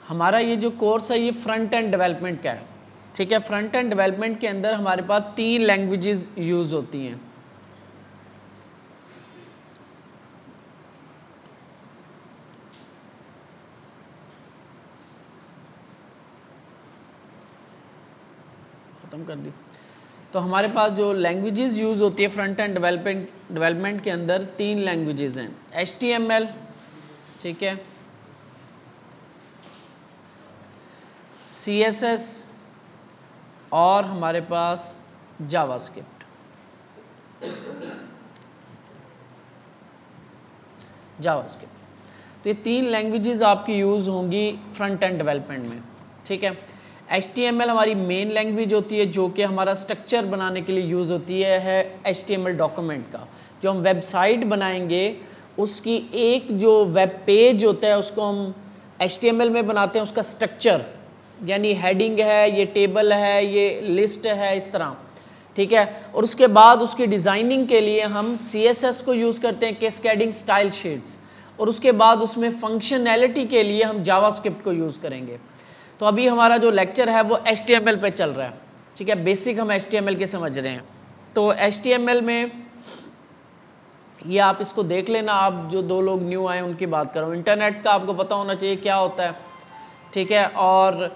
हमारा ये जो कोर्स है ये फ्रंट एंड डेवलपमेंट का है, ठीक है। फ्रंट एंड डेवलपमेंट के अंदर हमारे पास 3 लैंग्वेजेस यूज़ होती हैं। खत्म कर दी। तो हमारे पास जो लैंग्वेजेस यूज़ होती है फ्रंट एंड डेवलपमेंट के अंदर 3 लैंग्वेजेस हैं, HTML, ठीक है, CSS और हमारे पास जावास्क्रिप्ट। तो ये 3 लैंग्वेजेस आपकी यूज़ होंगी फ्रंट एंड डेवलपमेंट में, ठीक है। HTML हमारी मेन लैंग्वेज होती है जो कि हमारा स्ट्रक्चर बनाने के लिए यूज़ होती है HTML डॉक्यूमेंट का। जो हम वेबसाइट बनाएंगे उसकी एक जो वेब पेज होता है उसको हम HTML में बनाते हैं, उसका स्ट्रक्चर यानी हेडिंग है, ये टेबल है, ये लिस्ट है, इस तरह, ठीक है। और उसके बाद उसकी डिज़ाइनिंग के लिए हम CSS को यूज़ करते हैं, कैस्केडिंग स्टाइल शीट्स, और उसके बाद उसमें फंक्शनैलिटी के लिए हम जावास्क्रिप्ट को यूज़ करेंगे। तो अभी हमारा जो लेक्चर है वो HTML पे चल रहा है, ठीक है, बेसिक हम HTML के समझ रहे हैं। तो HTML में ये आप इसको देख लेना, आप जो 2 लोग न्यू आए उनकी बात करो, इंटरनेट का आपको पता होना चाहिए क्या होता है, ठीक है। और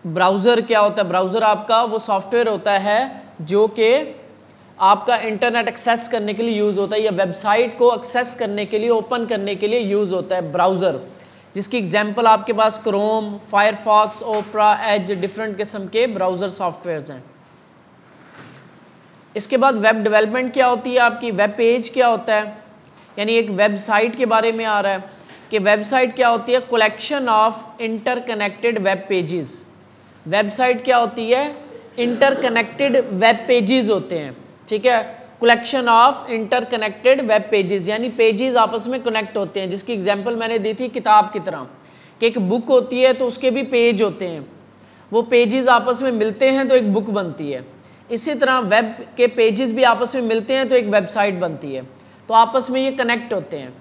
ब्राउज़र क्या होता है, ब्राउज़र आपका वो सॉफ्टवेयर होता है जो कि आपका इंटरनेट एक्सेस करने के लिए यूज़ होता है, या वेबसाइट को एक्सेस करने के लिए, ओपन करने के लिए यूज़ होता है ब्राउज़र, जिसकी एग्जांपल आपके पास क्रोम, फायरफॉक्स, ओपरा, एज, डिफरेंट किस्म के ब्राउज़र सॉफ्टवेयर्स हैं। इसके बाद वेब डेवलपमेंट क्या होती है आपकी, वेब पेज क्या होता है, यानी एक वेबसाइट के बारे में आ रहा है कि वेबसाइट क्या होती है, collection of interconnected web pages. Website क्या होती है, इंटरकनेक्टेड वेब पेजेस होते हैं, ठीक है, collection of interconnected web pages, यानी पेजेस आपस में कनेक्ट होते हैं, जिसकी एग्जांपल मैंने दी थी किताब की तरह कि एक बुक होती है तो उसके भी पेज होते हैं, वो पेजेस आपस में मिलते हैं तो एक बुक बनती है। इसी तरह वेब के पेजेस भी आपस में मिलते हैं तो एक वेबसाइट बनती है, तो आपस में ये कनेक्ट होते हैं।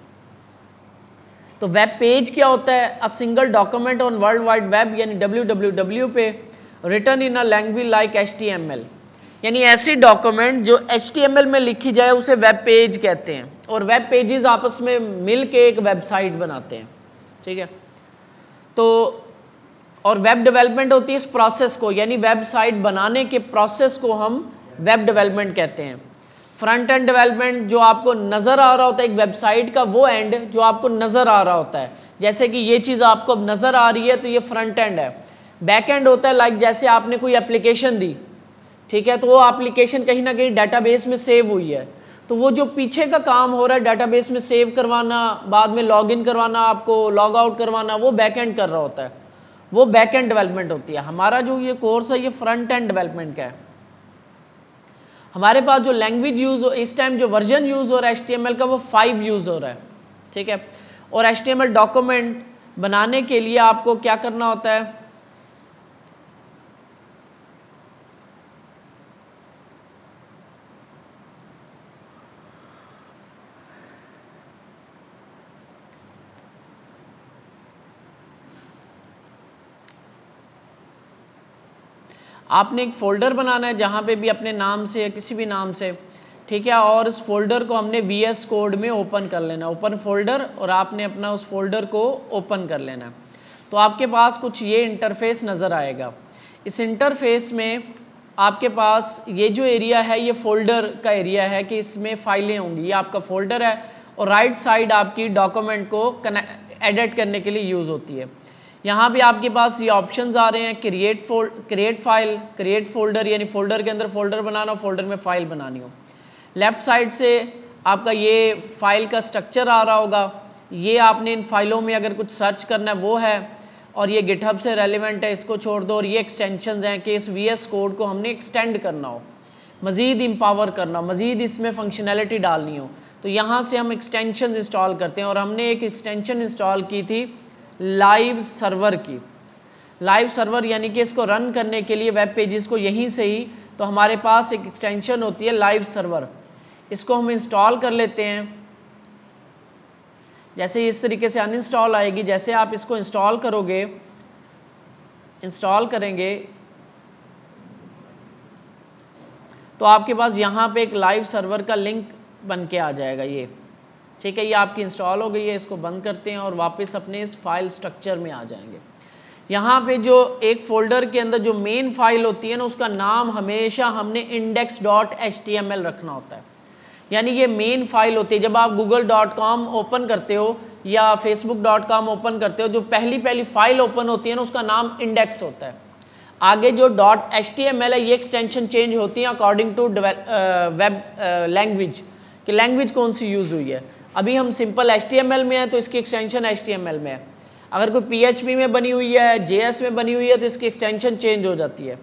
तो वेब पेज क्या होता है, a single document on world wide web यानी www पे, written in a language like HTML, यानी ऐसी डॉक्यूमेंट जो HTML में लिखी जाए उसे वेब पेज कहते हैं, और वेब पेजेस आपस में मिल के एक वेबसाइट बनाते हैं, ठीक है। तो और वेब डेवलपमेंट होती है इस प्रोसेस को, यानी वेबसाइट बनाने के प्रोसेस को हम वेब डेवलपमेंट कहते हैं। फ्रंट एंड डेवलपमेंट जो आपको नज़र आ रहा होता है एक वेबसाइट का, वो एंड जो आपको नज़र आ रहा होता है, जैसे कि ये चीज़ आपको अब नज़र आ रही है तो ये फ्रंट एंड है। बैक एंड होता है लाइक जैसे आपने कोई एप्लीकेशन दी, ठीक है, तो वो एप्लीकेशन कहीं ना कहीं डाटाबेस में सेव हुई है, तो वो जो पीछे का काम हो रहा है डाटाबेस में सेव करवाना, बाद में लॉगिन करवाना, आपको लॉग आउट करवाना, वो बैक एंड कर रहा होता है, वो बैक एंड डेवलपमेंट होती है। हमारा जो ये कोर्स है ये फ्रंट एंड डेवलपमेंट का है। हमारे पास जो लैंग्वेज यूज़ हो इस टाइम, जो वर्जन यूज़ हो रहा है HTML का वो 5 यूज़ हो रहा है, ठीक है। और HTML डॉक्यूमेंट बनाने के लिए आपको क्या करना होता है, आपने एक फोल्डर बनाना है जहाँ पे भी अपने नाम से या किसी भी नाम से, ठीक है, और इस फोल्डर को हमने VS कोड में ओपन कर लेना, ओपन फोल्डर, और आपने अपना उस फोल्डर को ओपन कर लेना। तो आपके पास कुछ ये इंटरफेस नज़र आएगा। इस इंटरफेस में आपके पास ये जो एरिया है ये फोल्डर का एरिया है कि इसमें फाइलें होंगी, ये आपका फोल्डर है, और राइट साइड आपकी डॉक्यूमेंट को एडिट करने के लिए यूज़ होती है। यहाँ भी आपके पास ये ऑप्शंस आ रहे हैं, क्रिएट फाइल, क्रिएट फोल्डर, यानी फोल्डर के अंदर फोल्डर बनाना, फोल्डर में फाइल बनानी हो। लेफ्ट साइड से आपका ये फाइल का स्ट्रक्चर आ रहा होगा, ये आपने इन फाइलों में अगर कुछ सर्च करना है वो है, और ये गिटहब से रेलिवेंट है, इसको छोड़ दो। और ये एक्सटेंशंस हैं कि इस VS कोड को हमने एक्सटेंड करना हो, मज़ीद एम्पावर करना, मज़ीद इसमें फंक्शनैलिटी डालनी हो, तो यहाँ से हम एक्सटेंशन इंस्टॉल करते हैं। और हमने एक एक्सटेंशन इंस्टॉल की थी लाइव सर्वर की, लाइव सर्वर यानी कि इसको रन करने के लिए वेब पेजेस को यहीं से ही, तो हमारे पास एक एक्सटेंशन होती है लाइव सर्वर, इसको हम इंस्टॉल कर लेते हैं। जैसे इस तरीके से अनइंस्टॉल आएगी। जैसे आप इसको इंस्टॉल करोगे, इंस्टॉल करेंगे तो आपके पास यहाँ पे एक लाइव सर्वर का लिंक बन के आ जाएगा ये, ठीक है। ये आपकी इंस्टॉल हो गई है, इसको बंद करते हैं और वापस अपने इस फाइल स्ट्रक्चर में आ जाएंगे। यहाँ पे जो एक फोल्डर के अंदर जो मेन फाइल होती है ना, उसका नाम हमेशा हमने index.html रखना होता है, यानी ये मेन फाइल होती है। जब आप google.com ओपन करते हो या facebook.com ओपन करते हो, जो पहली फाइल ओपन होती है ना, उसका नाम इंडेक्स होता है। आगे जो .html है, ये एक्सटेंशन चेंज होती है अकॉर्डिंग टू वेब लैंग्वेज, कि लैंग्वेज कौन सी यूज़ हुई है। अभी हम सिंपल HTML में है तो इसकी एक्सटेंशन HTML में है। अगर कोई PHP में बनी हुई है, JS में बनी हुई है, तो इसकी एक्सटेंशन चेंज हो जाती है।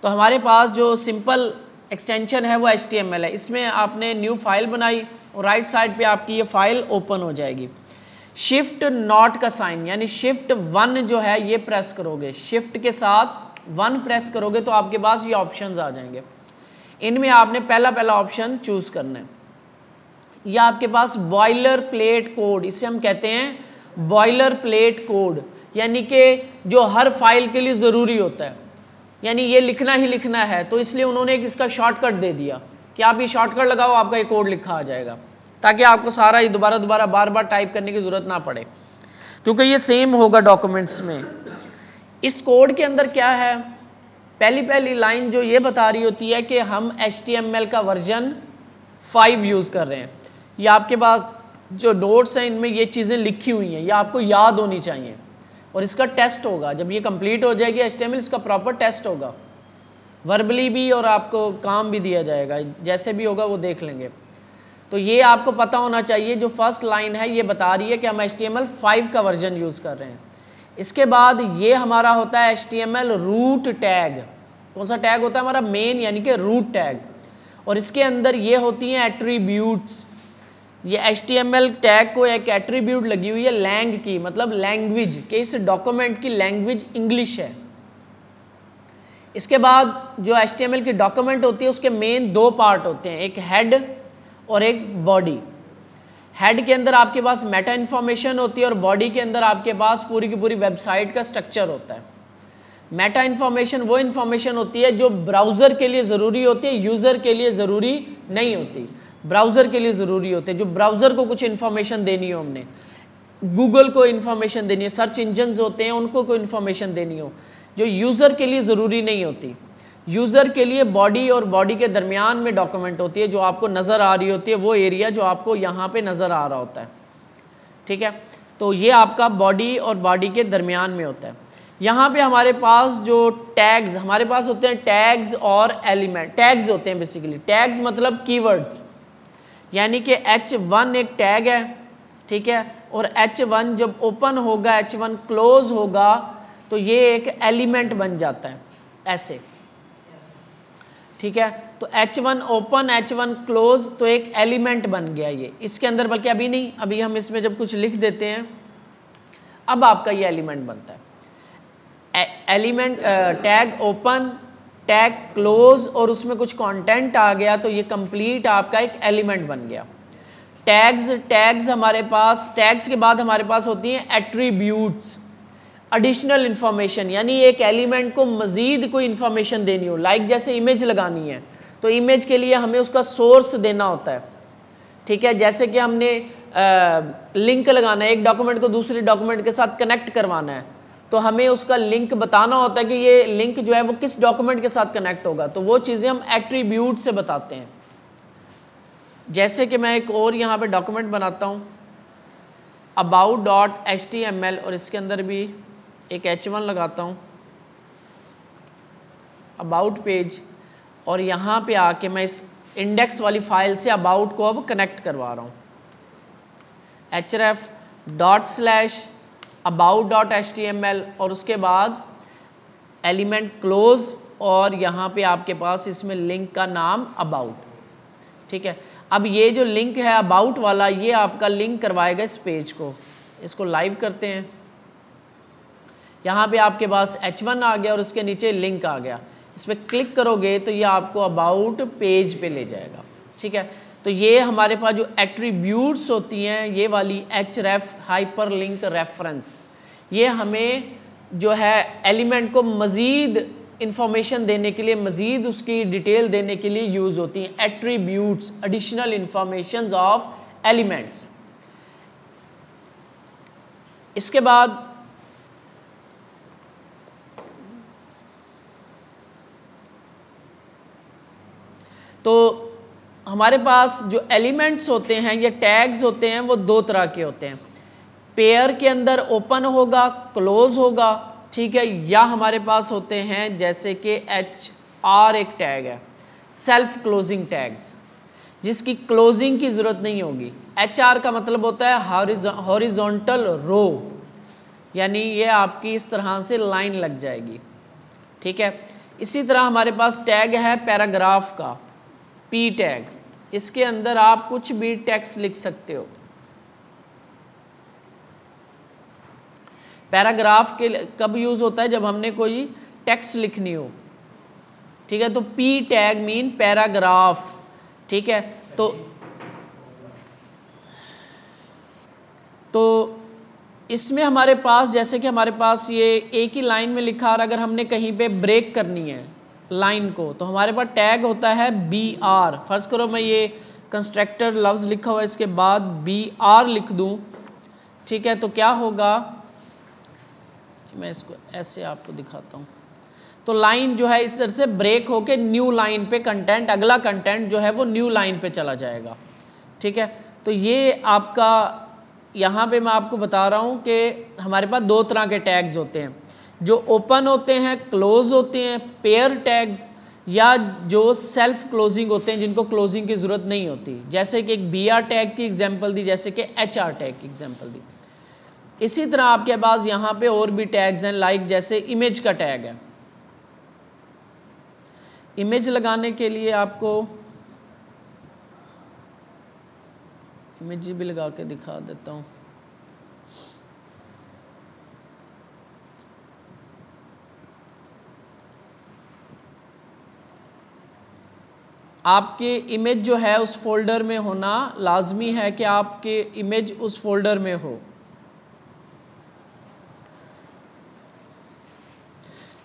तो हमारे पास जो सिंपल एक्सटेंशन है वो HTML है। इसमें आपने न्यू फाइल बनाई और राइट साइड पे आपकी ये फाइल ओपन हो जाएगी। शिफ्ट नॉट का साइन यानी शिफ्ट 1 जो है ये प्रेस करोगे, शिफ्ट के साथ 1 प्रेस करोगे तो आपके पास ये ऑप्शंस आ जाएंगे। इनमें आपने पहला ऑप्शन चूज करना है। ये आपके पास बॉयलर प्लेट कोड, इसे हम कहते हैं बॉयलर प्लेट कोड, यानी कि जो हर फाइल के लिए ज़रूरी होता है, यानी ये लिखना ही लिखना है। तो इसलिए उन्होंने एक इसका शॉर्टकट दे दिया कि आप ये शॉर्टकट लगाओ, आपका ये कोड लिखा आ जाएगा, ताकि आपको सारा ये दोबारा बार बार टाइप करने की ज़रूरत ना पड़े, क्योंकि ये सेम होगा डॉक्यूमेंट्स में। इस कोड के अंदर क्या है, पहली लाइन जो ये बता रही होती है कि हम HTML का वर्जन 5 यूज़ कर रहे हैं। ये आपके पास जो नोट्स हैं इनमें ये चीज़ें लिखी हुई हैं, ये आपको याद होनी चाहिए। और इसका टेस्ट होगा जब ये कंप्लीट हो जाएगी HTML, इसका प्रॉपर टेस्ट होगा, वर्बली भी और आपको काम भी दिया जाएगा, जैसे भी होगा वो देख लेंगे। तो ये आपको पता होना चाहिए। जो फर्स्ट लाइन है ये बता रही है कि हम HTML 5 का वर्जन यूज़ कर रहे हैं। इसके बाद ये हमारा होता है HTML रूट टैग। कौन सा टैग होता है हमारा? मेन, यानी कि रूट टैग। और इसके अंदर ये होती हैं एट्रीब्यूट्स। ये HTML टैग को एक एट्रीब्यूट लगी हुई है लैंग की, मतलब लैंग्वेज, कि इस डॉक्यूमेंट की लैंग्वेज इंग्लिश है। इसके बाद जो HTML की डॉक्यूमेंट होती है उसके मेन 2 पार्ट होते हैं, एक हेड और एक बॉडी। हेड के अंदर आपके पास मेटा इन्फॉर्मेशन होती है और बॉडी के अंदर आपके पास पूरी की पूरी वेबसाइट का स्ट्रक्चर होता है। मेटा इन्फॉर्मेशन वो इन्फॉर्मेशन होती है जो ब्राउज़र के लिए ज़रूरी होती है, यूज़र के लिए ज़रूरी नहीं होती। ब्राउज़र के लिए ज़रूरी होते हैं, जो ब्राउज़र को कुछ इन्फॉर्मेशन देनी हो, हमने गूगल को इन्फॉर्मेशन देनी है, सर्च इंजन्स होते हैं उनको कोई इन्फॉर्मेशन देनी हो, जो यूज़र के लिए ज़रूरी नहीं होती। यूज़र के लिए बॉडी और बॉडी के दरमियान में डॉक्यूमेंट होती है, जो आपको नज़र आ रही होती है, वो एरिया जो आपको यहाँ पे नज़र आ रहा होता है, ठीक है। तो ये आपका बॉडी और बॉडी के दरमियान में होता है। यहाँ पे हमारे पास जो टैग्स हमारे पास होते हैं, टैग्स और एलिमेंट। टैग्स होते हैं बेसिकली, टैग्स मतलब कीवर्ड्स, यानी कि H1 एक टैग है, ठीक है। और H1 जब ओपन होगा, H1 क्लोज होगा, तो ये एक एलिमेंट बन जाता है ऐसे, ठीक है। तो H1 ओपन, H1 क्लोज, तो एक एलिमेंट बन गया ये इसके अंदर। बल्कि अभी नहीं, अभी हम इसमें जब कुछ लिख देते हैं, अब आपका ये एलिमेंट बनता है। Element tag open, tag close और उसमें कुछ कंटेंट आ गया, तो ये कंप्लीट आपका एक एलिमेंट बन गया। टैग्स हमारे पास, टैग्स के बाद हमारे पास होती हैं एट्रीब्यूट्स, एडिशनल इंफॉर्मेशन, यानी एक एलिमेंट को मजीद कोई इंफॉर्मेशन देनी हो। लाइक जैसे इमेज लगानी है, तो इमेज के लिए हमें उसका सोर्स देना होता है, ठीक है। जैसे कि हमने लिंक लगाना है, एक डॉक्यूमेंट को दूसरे डॉक्यूमेंट के साथ कनेक्ट करवाना है, तो हमें उसका लिंक बताना होता है कि ये लिंक जो है वो किस डॉक्यूमेंट के साथ कनेक्ट होगा। तो वो चीज़ें हम एट्रीब्यूट से बताते हैं। जैसे कि मैं एक और यहाँ पे डॉक्यूमेंट बनाता हूँ about.html, और इसके अंदर भी एक H1 लगाता हूँ, अबाउट पेज, और यहाँ पे आके मैं इस इंडेक्स वाली फाइल से अबाउट को अब कनेक्ट करवा रहा हूँ। href.about.html और उसके बाद एलिमेंट क्लोज, और यहाँ पे आपके पास इसमें लिंक का नाम अबाउट, ठीक है। अब ये जो लिंक है अबाउट वाला, ये आपका लिंक करवाएगा इस पेज को। इसको लाइव करते हैं। यहाँ पे आपके पास H1 आ गया और उसके नीचे लिंक आ गया। इस पर क्लिक करोगे तो ये आपको अबाउट पेज पे ले जाएगा, ठीक है। तो ये हमारे पास जो एट्रीब्यूट्स होती हैं ये वाली href हाइपरलिंक रेफरेंस, ये हमें जो है एलिमेंट को मज़ीद इंफॉर्मेशन देने के लिए, मज़ीद उसकी डिटेल देने के लिए यूज़ होती हैं। Attributes, additional informations of elements. इसके बाद तो हमारे पास जो एलिमेंट्स होते हैं या टैग्स होते हैं वो दो तरह के होते हैं। पेयर के अंदर ओपन होगा, क्लोज होगा, ठीक है, या हमारे पास होते हैं जैसे कि HR एक टैग है, सेल्फ क्लोजिंग टैग्स, जिसकी क्लोजिंग की ज़रूरत नहीं होगी। HR का मतलब होता है हॉरिजॉन्टल रो, यानी ये आपकी इस तरह से लाइन लग जाएगी, ठीक है। इसी तरह हमारे पास टैग है पैराग्राफ का, P टैग, इसके अंदर आप कुछ भी टेक्स्ट लिख सकते हो। पैराग्राफ के कब यूज होता है? जब हमने कोई टेक्स्ट लिखनी हो, ठीक है। तो P टैग मीन पैराग्राफ, ठीक है। तो इसमें हमारे पास जैसे कि हमारे पास ये एक ही लाइन में लिखा, और अगर हमने कहीं पे ब्रेक करनी है लाइन को तो हमारे पास टैग होता है BR। फर्ज करो मैं ये कंस्ट्रक्टर लफ्ज लिखा हुआ है, इसके बाद BR लिख दूं, ठीक है, तो क्या होगा, मैं इसको ऐसे आपको दिखाता हूं। तो लाइन जो है इस तरह से ब्रेक होके न्यू लाइन पे कंटेंट, अगला कंटेंट जो है वो न्यू लाइन पे चला जाएगा, ठीक है। तो ये आपका यहाँ पे मैं आपको बता रहा हूँ कि हमारे पास दो तरह के टैग्स होते हैं, जो ओपन होते हैं, क्लोज होते हैं, पेयर टैग्स, या जो सेल्फ क्लोजिंग होते हैं जिनको क्लोजिंग की ज़रूरत नहीं होती, जैसे कि एक BR टैग की एग्जांपल दी, जैसे कि HR टैग की एग्जांपल दी। इसी तरह आपके पास यहाँ पे और भी टैग्स हैं, लाइक जैसे इमेज का टैग है। इमेज लगाने के लिए आपको इमेज भी लगा के दिखा देता हूँ। आपके इमेज जो है उस फोल्डर में होना लाजमी है कि आपके इमेज उस फोल्डर में हो,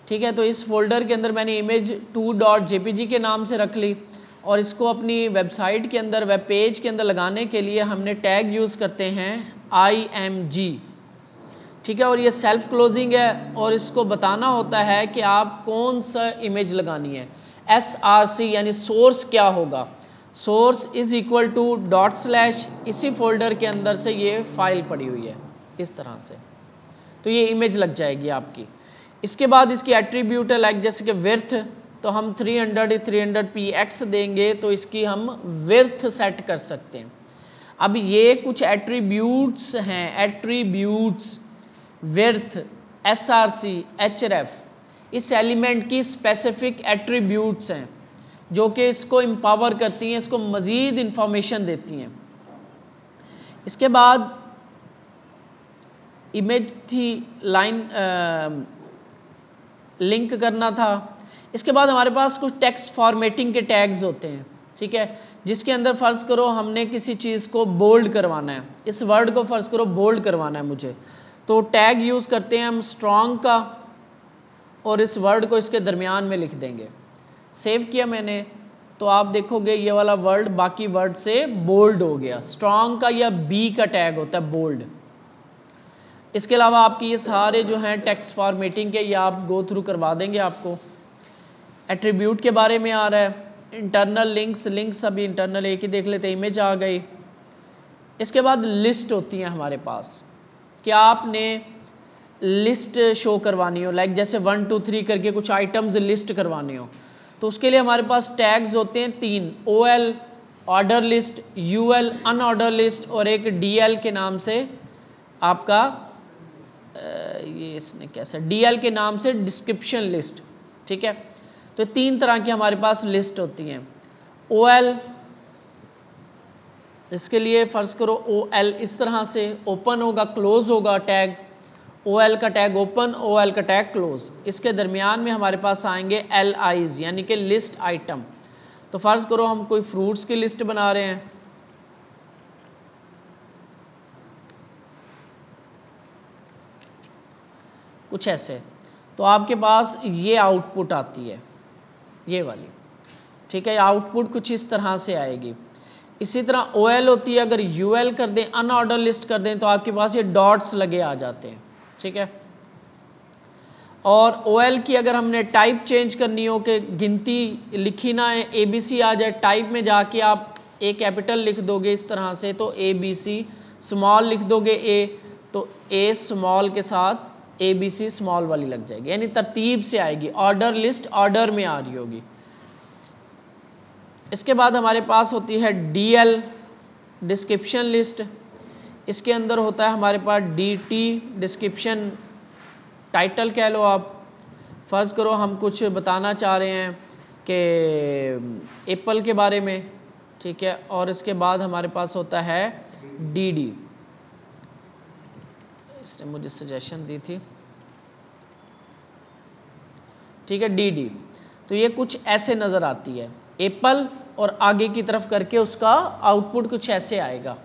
ठीक है। तो इस फोल्डर के अंदर मैंने इमेज 2.jpg के नाम से रख ली, और इसको अपनी वेबसाइट के अंदर, वेब पेज के अंदर लगाने के लिए हमने टैग यूज़ करते हैं IMG, ठीक है। और ये सेल्फ क्लोजिंग है, और इसको बताना होता है कि आप कौन सा इमेज लगानी है। SRC यानी सोर्स क्या होगा, सोर्स इज इक्वल टू ./ इसी फोल्डर के अंदर से ये फाइल पड़ी हुई है इस तरह से, तो ये इमेज लग जाएगी आपकी। इसके बाद इसकी एट्रीब्यूट है, लाइक जैसे कि विड्थ, तो हम 300px देंगे तो इसकी हम विड्थ सेट कर सकते हैं। अब ये कुछ एट्रीब्यूट्स हैं, एट्रीब्यूट्स, विड्थ, SRC, href, इस एलिमेंट की स्पेसिफिक एट्रीब्यूट्स हैं जो कि इसको एम्पावर करती हैं, इसको मज़ीद इंफॉर्मेशन देती हैं। इसके बाद इमेज थी, लाइन लिंक करना था। इसके बाद हमारे पास कुछ टेक्स्ट फॉर्मेटिंग के टैग्स होते हैं, ठीक है, जिसके अंदर फ़र्ज़ करो हमने किसी चीज़ को बोल्ड करवाना है, इस वर्ड को फ़र्ज़ करो बोल्ड करवाना है मुझे, तो टैग यूज़ करते हैं हम स्ट्रॉन्ग का, और इस वर्ड को इसके दरमियान में लिख देंगे। सेव किया मैंने, तो आप देखोगे ये वाला वर्ड बाकी वर्ड से बोल्ड हो गया। स्ट्रॉन्ग का या B का टैग होता है बोल्ड। इसके अलावा आपकी ये सारे जो हैं टेक्स्ट फॉर्मेटिंग के, ये आप गो थ्रू करवा देंगे आपको। एट्रीब्यूट के बारे में आ रहा है, इंटरनल लिंक्स अभी इंटरनल एक ही देख लेते हैं, इमेज आ गई। इसके बाद लिस्ट होती है हमारे पास, कि आपने लिस्ट शो करवानी हो, लाइक जैसे 1 2 3 करके कुछ आइटम्स लिस्ट करवानी हो, तो उसके लिए हमारे पास टैग्स होते हैं 3, OL order list, UL unordered list, और एक DL के नाम से आपका ये इसने कैसा DL के नाम से डिस्क्रिप्शन लिस्ट, ठीक है। तो 3 तरह की हमारे पास लिस्ट होती हैं। OL, इसके लिए फ़र्ज़ करो OL इस तरह से ओपन होगा, क्लोज होगा टैग, OL का टैग ओपन, OL का टैग क्लोज। इसके दरमियान में हमारे पास आएंगे LIs यानी कि लिस्ट आइटम। तो फर्ज करो हम कोई फ्रूट्स की लिस्ट बना रहे हैं, कुछ ऐसे, तो आपके पास ये आउटपुट आती है, ये वाली, ठीक है। आउटपुट कुछ इस तरह से आएगी। इसी तरह OL होती है, अगर UL कर दें, अनऑर्डर लिस्ट कर दें, तो आपके पास ये डॉट्स लगे आ जाते हैं, ठीक है। और OL की अगर हमने टाइप चेंज करनी हो कि गिनती लिखी ना है, ABC आ जाए, टाइप में जाके आप A कैपिटल लिख दोगे इस तरह से, तो ABC, स्मॉल लिख दोगे A, तो A स्मॉल के साथ ABC स्मॉल वाली लग जाएगी, यानी तरतीब से आएगी, ऑर्डर लिस्ट ऑर्डर में आ रही होगी। इसके बाद हमारे पास होती है DL, डिस्क्रिप्शन लिस्ट। इसके अंदर होता है हमारे पास DT, डिस्क्रिप्शन टाइटल कह लो आप। फ़र्ज़ करो हम कुछ बताना चाह रहे हैं कि एप्पल के बारे में, ठीक है, और इसके बाद हमारे पास होता है DD, इसने मुझे सजेशन दी थी, ठीक है, DD। तो ये कुछ ऐसे नज़र आती है एप्पल, और आगे की तरफ करके उसका आउटपुट कुछ ऐसे आएगा,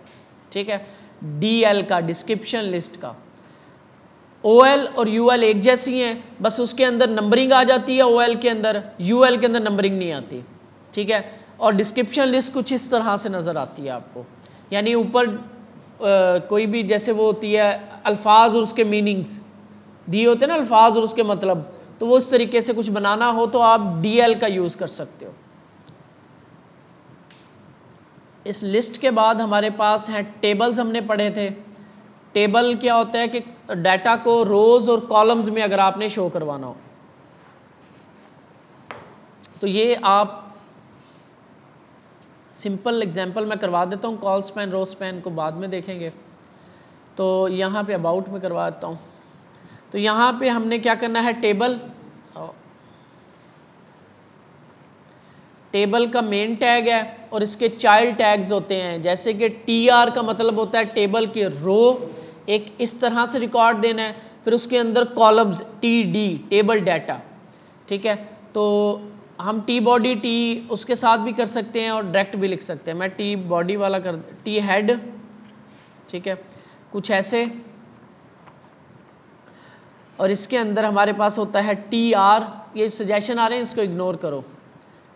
ठीक है। DL का, डिस्क्रिप्शन लिस्ट का। OL और UL एक जैसी हैं, बस उसके अंदर नंबरिंग आ जाती है OL के अंदर, UL के अंदर नंबरिंग नहीं आती, ठीक है। और डिस्क्रिप्शन लिस्ट कुछ इस तरह से नज़र आती है आपको, यानी ऊपर कोई भी जैसे वो होती है अल्फाज और उसके मीनिंग्स दिए होते हैं ना, अल्फाज और उसके मतलब, तो वो उस तरीके से कुछ बनाना हो तो आप DL का यूज़ कर सकते हो। इस लिस्ट के बाद हमारे पास हैं टेबल्स, हमने पढ़े थे। टेबल क्या होता है कि डाटा को रोज और कॉलम्स में अगर आपने शो करवाना हो, तो ये आप सिंपल एग्जांपल मैं करवा देता हूँ, कॉल स्पैन रो स्पैन को बाद में देखेंगे। तो यहाँ पे अबाउट में करवा देता हूँ। तो यहाँ पे हमने क्या करना है, टेबल, टेबल का मेन टैग है और इसके चाइल्ड टैग्स होते हैं, जैसे कि TR का मतलब होता है टेबल की रो, एक इस तरह से रिकॉर्ड देना है, फिर उसके अंदर कॉलम्स TD, टेबल डाटा, ठीक है। तो हम T बॉडी T उसके साथ भी कर सकते हैं और डायरेक्ट भी लिख सकते हैं। मैं T बॉडी वाला कर, T हेड, ठीक है, कुछ ऐसे। और इसके अंदर हमारे पास होता है TR, ये सजेशन आ रहे हैं इसको इग्नोर करो,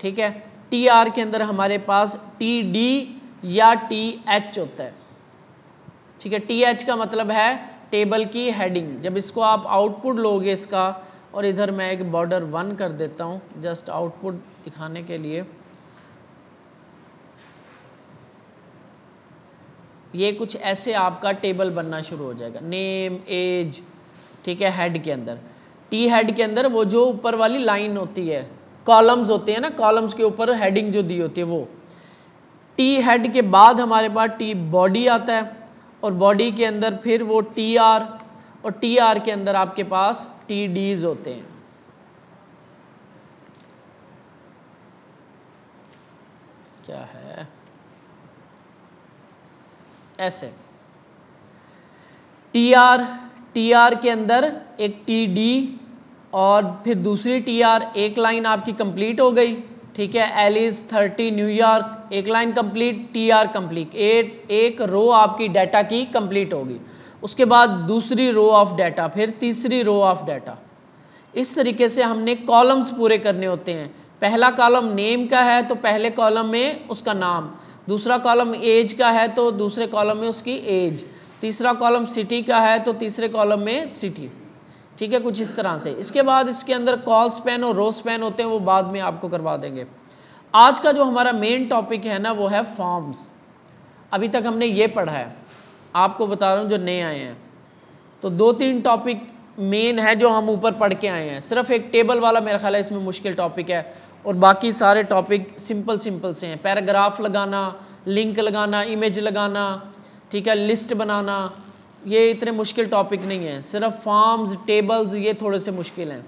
ठीक है। TR के अंदर हमारे पास TD या TH होता है, ठीक है। TH का मतलब है टेबल की हेडिंग। जब इसको आप आउटपुट लोगे इसका, और इधर मैं एक बॉर्डर 1 कर देता हूं जस्ट आउटपुट दिखाने के लिए, ये कुछ ऐसे आपका टेबल बनना शुरू हो जाएगा, नेम, एज, ठीक है, हेड के अंदर। T हेड के अंदर वो जो ऊपर वाली लाइन होती है, कॉलम्स होते हैं ना, कॉलम्स के ऊपर हेडिंग जो दी होती है वो। T हेड के बाद हमारे पास T बॉडी आता है, और बॉडी के अंदर फिर वो TR, और TR के अंदर आपके पास TDs होते हैं। क्या है ऐसे, TR के अंदर एक TD और फिर दूसरी TR, एक लाइन आपकी कंप्लीट हो गई, ठीक है। एलिस 30 न्यूयॉर्क, एक लाइन कंप्लीट, TR कंप्लीट, एक रो आपकी डाटा की कंप्लीट होगी। उसके बाद दूसरी रो ऑफ डाटा, फिर तीसरी रो ऑफ डाटा। इस तरीके से हमने कॉलम्स पूरे करने होते हैं। पहला कॉलम नेम का है तो पहले कॉलम में उसका नाम, दूसरा कॉलम एज का है तो दूसरे कॉलम में उसकी एज, तीसरा कॉलम सिटी का है तो तीसरे कॉलम में सिटी, ठीक है, कुछ इस तरह से। इसके बाद इसके अंदर कॉल स्पैन और रो स्पैन होते हैं, वो बाद में आपको करवा देंगे। आज का जो हमारा मेन टॉपिक है ना, वो है फॉर्म्स। अभी तक हमने ये पढ़ा है, आपको बता रहा हूँ जो नए आए हैं, तो 2-3 टॉपिक मेन है जो हम ऊपर पढ़ के आए हैं। सिर्फ एक टेबल वाला मेरा ख्याल है इसमें मुश्किल टॉपिक है, और बाकी सारे टॉपिक सिंपल से हैं। पैराग्राफ लगाना, लिंक लगाना, इमेज लगाना, ठीक है, लिस्ट बनाना, ये इतने मुश्किल टॉपिक नहीं है। सिर्फ फॉर्म्स, टेबल्स, ये थोड़े से मुश्किल हैं।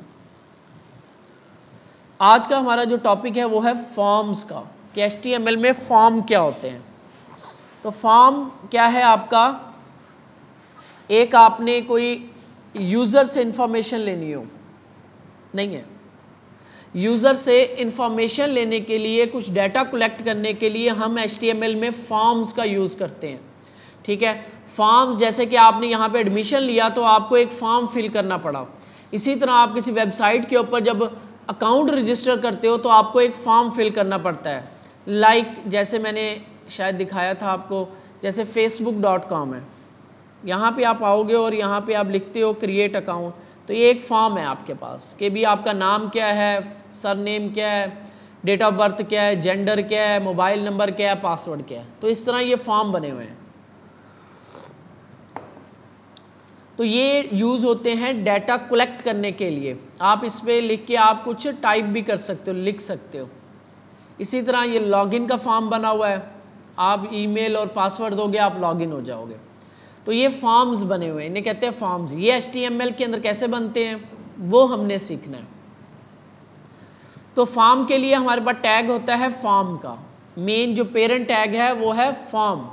आज का हमारा जो टॉपिक है वो है फॉर्म्स का, कि HTML में फॉर्म क्या होते हैं। तो फॉर्म क्या है आपका, एक आपने कोई यूजर से इंफॉर्मेशन लेनी हो, नहीं है, यूज़र से इंफॉर्मेशन लेने के लिए, कुछ डाटा कलेक्ट करने के लिए हम HTML में फॉर्म्स का यूज़ करते हैं। ठीक है, फॉर्म्स जैसे कि आपने यहाँ पे एडमिशन लिया तो आपको एक फॉर्म फिल करना पड़ा। इसी तरह आप किसी वेबसाइट के ऊपर जब अकाउंट रजिस्टर करते हो तो आपको एक फॉर्म फिल करना पड़ता है। लाइक जैसे मैंने शायद दिखाया था आपको, जैसे facebook.com है, यहाँ पे आप आओगे और यहाँ पे आप लिखते हो क्रिएट अकाउंट, तो ये एक फॉर्म है आपके पास कि भी आपका नाम क्या है, सरनेम क्या है, डेट ऑफ बर्थ क्या है, जेंडर क्या है, मोबाइल नंबर क्या है, पासवर्ड क्या है। तो इस तरह ये फॉर्म बने हुए हैं। तो ये यूज़ होते हैं डाटा कलेक्ट करने के लिए। आप इस पर लिख के आप कुछ टाइप भी कर सकते हो, लिख सकते हो। इसी तरह ये लॉगिन का फॉर्म बना हुआ है, आप ईमेल और पासवर्ड दोगे, आप लॉगिन हो जाओगे। तो ये फॉर्म्स बने हुए हैं, इन्हें कहते हैं फॉर्म्स। ये HTML के अंदर कैसे बनते हैं वो हमने सीखना है। तो फॉर्म के लिए हमारे पास टैग होता है फॉर्म का, मेन जो पेरेंट टैग है वो है form.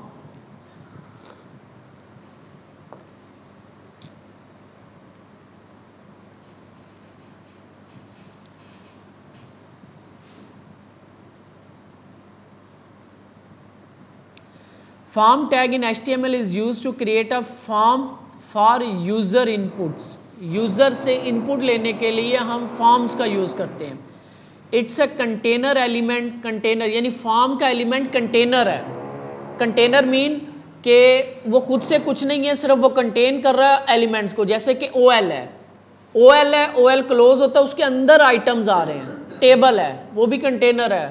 Form tag in HTML is used to create a form for user inputs. User से इनपुट लेने के लिए हम फॉर्म्स का यूज़ करते हैं। It's a container element, container यानी फॉर्म का एलिमेंट कंटेनर है। कंटेनर मीन कि वो खुद से कुछ नहीं है, सिर्फ वो कंटेन कर रहा है एलिमेंट्स को। जैसे कि OL है, OL है, OL क्लोज होता है, उसके अंदर आइटम्स आ रहे हैं। टेबल है, वो भी कंटेनर है,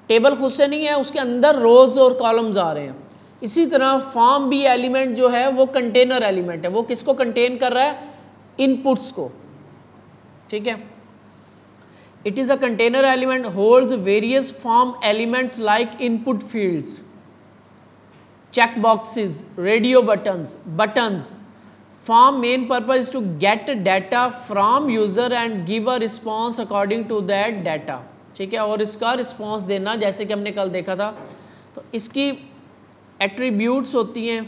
टेबल खुद से नहीं है, उसके अंदर रोज और कॉलम्स आ रहे हैं। इसी तरह फॉर्म भी एलिमेंट जो है वो कंटेनर एलिमेंट है। वो किसको कंटेन कर रहा है? इनपुट्स को। ठीक है, it is a container element holds various form elements like input fields, check boxes, radio buttons. Form main purpose is to get data from user and give a response according to that data. ठीक है, और इसका response देना, जैसे कि हमने कल देखा था। तो इसकी एट्रीब्यूट्स होती हैं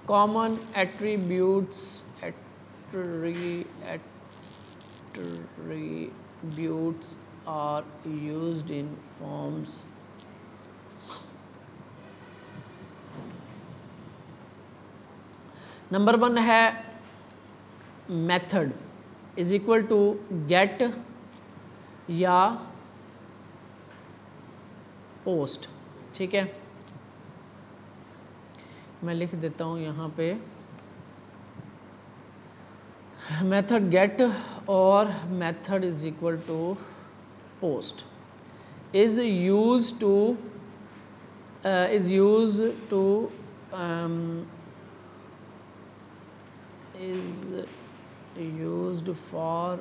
common attributes, attributes are used in forms. Number 1 है method is equal to get या पोस्ट। ठीक है, मैं लिख देता हूं यहां पे मेथड गेट और method is equal to post is used to is used for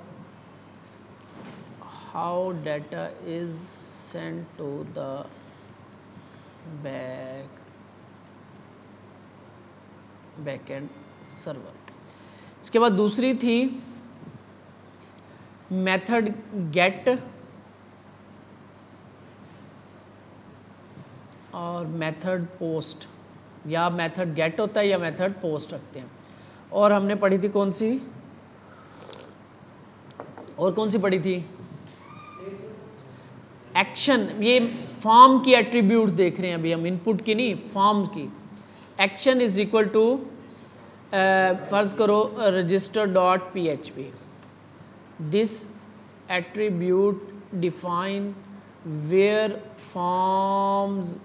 how data is sent to the backend server। इसके बाद दूसरी थी मेथड गेट और मेथड पोस्ट, या मेथड गेट होता है या मेथड पोस्ट रखते हैं। और हमने पढ़ी थी कौन सी, और कौन सी पढ़ी थी? एक्शन। ये फॉर्म की एट्रीब्यूट देख रहे हैं अभी हम, इनपुट की नहीं, फॉर्म की। एक्शन इज इक्वल टू फर्ज करो register.php। This attribute define where forms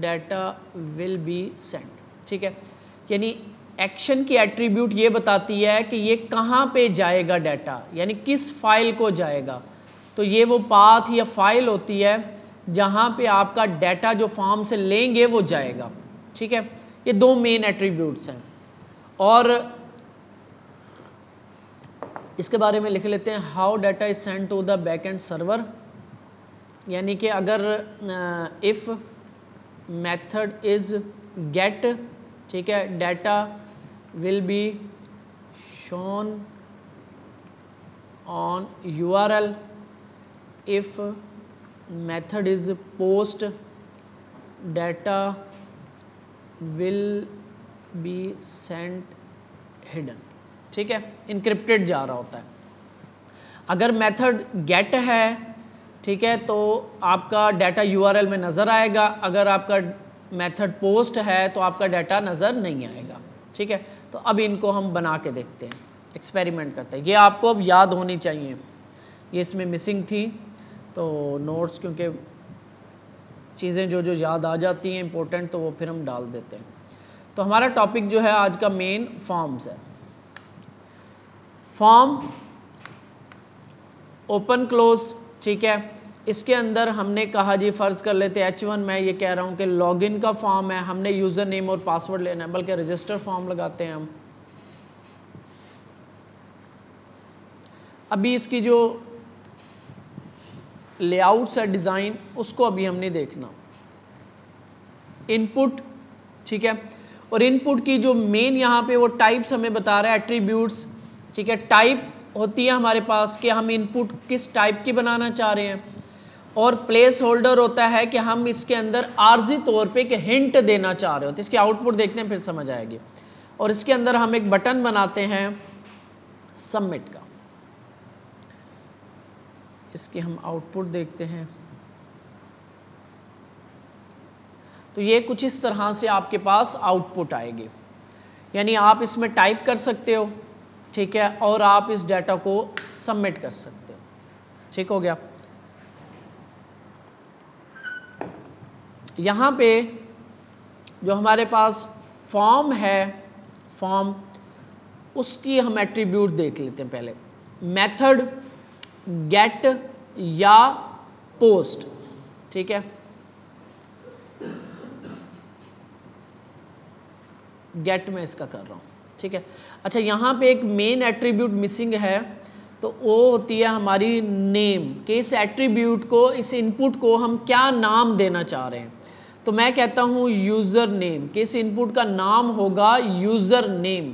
data will be sent. ठीक है, यानी एक्शन की एट्रीब्यूट ये बताती है कि ये कहाँ पे जाएगा डाटा, यानी किस फाइल को जाएगा। तो ये वो पाथ या फाइल होती है जहाँ पे आपका डाटा जो फॉर्म से लेंगे वो जाएगा। ठीक है, ये दो मेन एट्रीब्यूट्स हैं। और इसके बारे में लिख लेते हैं, how data is sent to the backend server. यानी कि अगर इफ मेथड इज गेट, ठीक है, data will be shown on URL। If method is post, data will be sent hidden. ठीक है, इनक्रिप्टेड जा रहा होता है। अगर मेथड गेट है, ठीक है, तो आपका डाटा यूआरएल में नज़र आएगा। अगर आपका मेथड पोस्ट है तो आपका डाटा नज़र नहीं आएगा। ठीक है, तो अब इनको हम बना के देखते हैं, एक्सपेरिमेंट करते हैं। ये आपको अब याद होनी चाहिए, ये इसमें मिसिंग थी, तो नोट्स क्योंकि चीज़ें जो जो याद आ जाती हैं इंपॉर्टेंट, तो वो फिर हम डाल देते हैं। तो हमारा टॉपिक जो है आज का मेन फॉर्म्स है। फॉर्म ओपन क्लोज, ठीक है। इसके अंदर हमने कहा जी, फर्ज कर लेते हैं H1 मैं ये कह रहा हूँ कि लॉगिन का फॉर्म है, हमने यूज़र नेम और पासवर्ड लेना है, बल्कि रजिस्टर फॉर्म लगाते हैं हम। अभी इसकी जो लेआउट्स है, डिज़ाइन, उसको अभी हमने देखना। इनपुट, ठीक है, और इनपुट की जो मेन यहाँ पे वो टाइप्स हमें बता रहा है, एट्रीब्यूट्स, ठीक है। टाइप होती है हमारे पास कि हम इनपुट किस टाइप की बनाना चाह रहे हैं, और प्लेस होल्डर होता है कि हम इसके अंदर आर्जी तौर पे एक हिंट देना चाह रहे होते हैं। इसकी आउटपुट देखते हैं फिर समझ आएगी। और इसके अंदर हम एक बटन बनाते हैं सबमिट का। इसकी हम आउटपुट देखते हैं, तो ये कुछ इस तरह से आपके पास आउटपुट आएगी। यानी आप इसमें टाइप कर सकते हो, ठीक है, और आप इस डाटा को सबमिट कर सकते हो। ठीक हो गया। यहाँ पे जो हमारे पास फॉर्म है, फॉर्म, उसकी हम एट्रीब्यूट देख लेते हैं पहले। मेथड गेट या पोस्ट, ठीक है, गेट में इसका कर रहा हूँ, ठीक है। अच्छा, यहाँ पे एक मेन एट्रीब्यूट मिसिंग है, तो वो होती है हमारी नेम, कि इस एट्रीब्यूट को, इस इनपुट को हम क्या नाम देना चाह रहे हैं। तो मैं कहता हूँ यूज़र नेम, कि इस इनपुट का नाम होगा यूज़र नेम।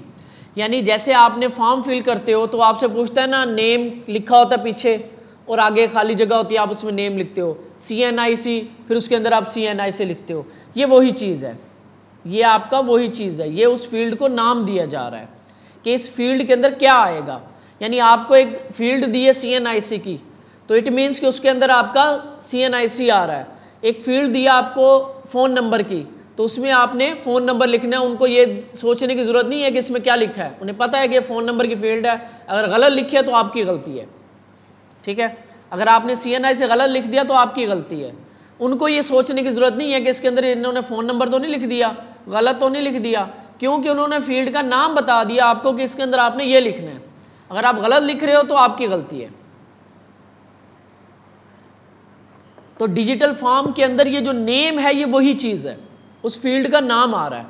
यानी जैसे आपने फॉर्म फिल करते हो तो आपसे पूछता है ना, नेम लिखा होता है पीछे और आगे खाली जगह होती है, आप उसमें नेम लिखते हो, CNIC, फिर उसके अंदर आप CNI से लिखते हो। ये वही चीज़ है, ये आपका वही चीज़ है, ये उस फील्ड को नाम दिया जा रहा है कि इस फील्ड के अंदर क्या आएगा। यानी आपको एक फील्ड दी है CNIC की, तो इट मीन्स कि उसके अंदर आपका CNIC आ रहा है। एक फील्ड दिया आपको फ़ोन नंबर की, तो उसमें आपने फ़ोन नंबर लिखना है। उनको ये सोचने की ज़रूरत नहीं है कि इसमें क्या लिखा है, उन्हें पता है कि फ़ोन नंबर की फील्ड है। अगर गलत लिखी है तो आपकी गलती है, ठीक है। अगर आपने CNI से गलत लिख दिया तो आपकी गलती है। उनको ये सोचने की ज़रूरत नहीं है कि इसके अंदर इन्होंने फ़ोन नंबर तो नहीं लिख दिया, गलत तो नहीं लिख दिया, क्योंकि उन्होंने फील्ड का नाम बता दिया आपको कि इसके अंदर आपने ये लिखना है। अगर आप गलत लिख रहे हो तो आपकी गलती है। तो डिजिटल फॉर्म के अंदर ये जो नेम है, ये वही चीज़ है, उस फील्ड का नाम आ रहा है,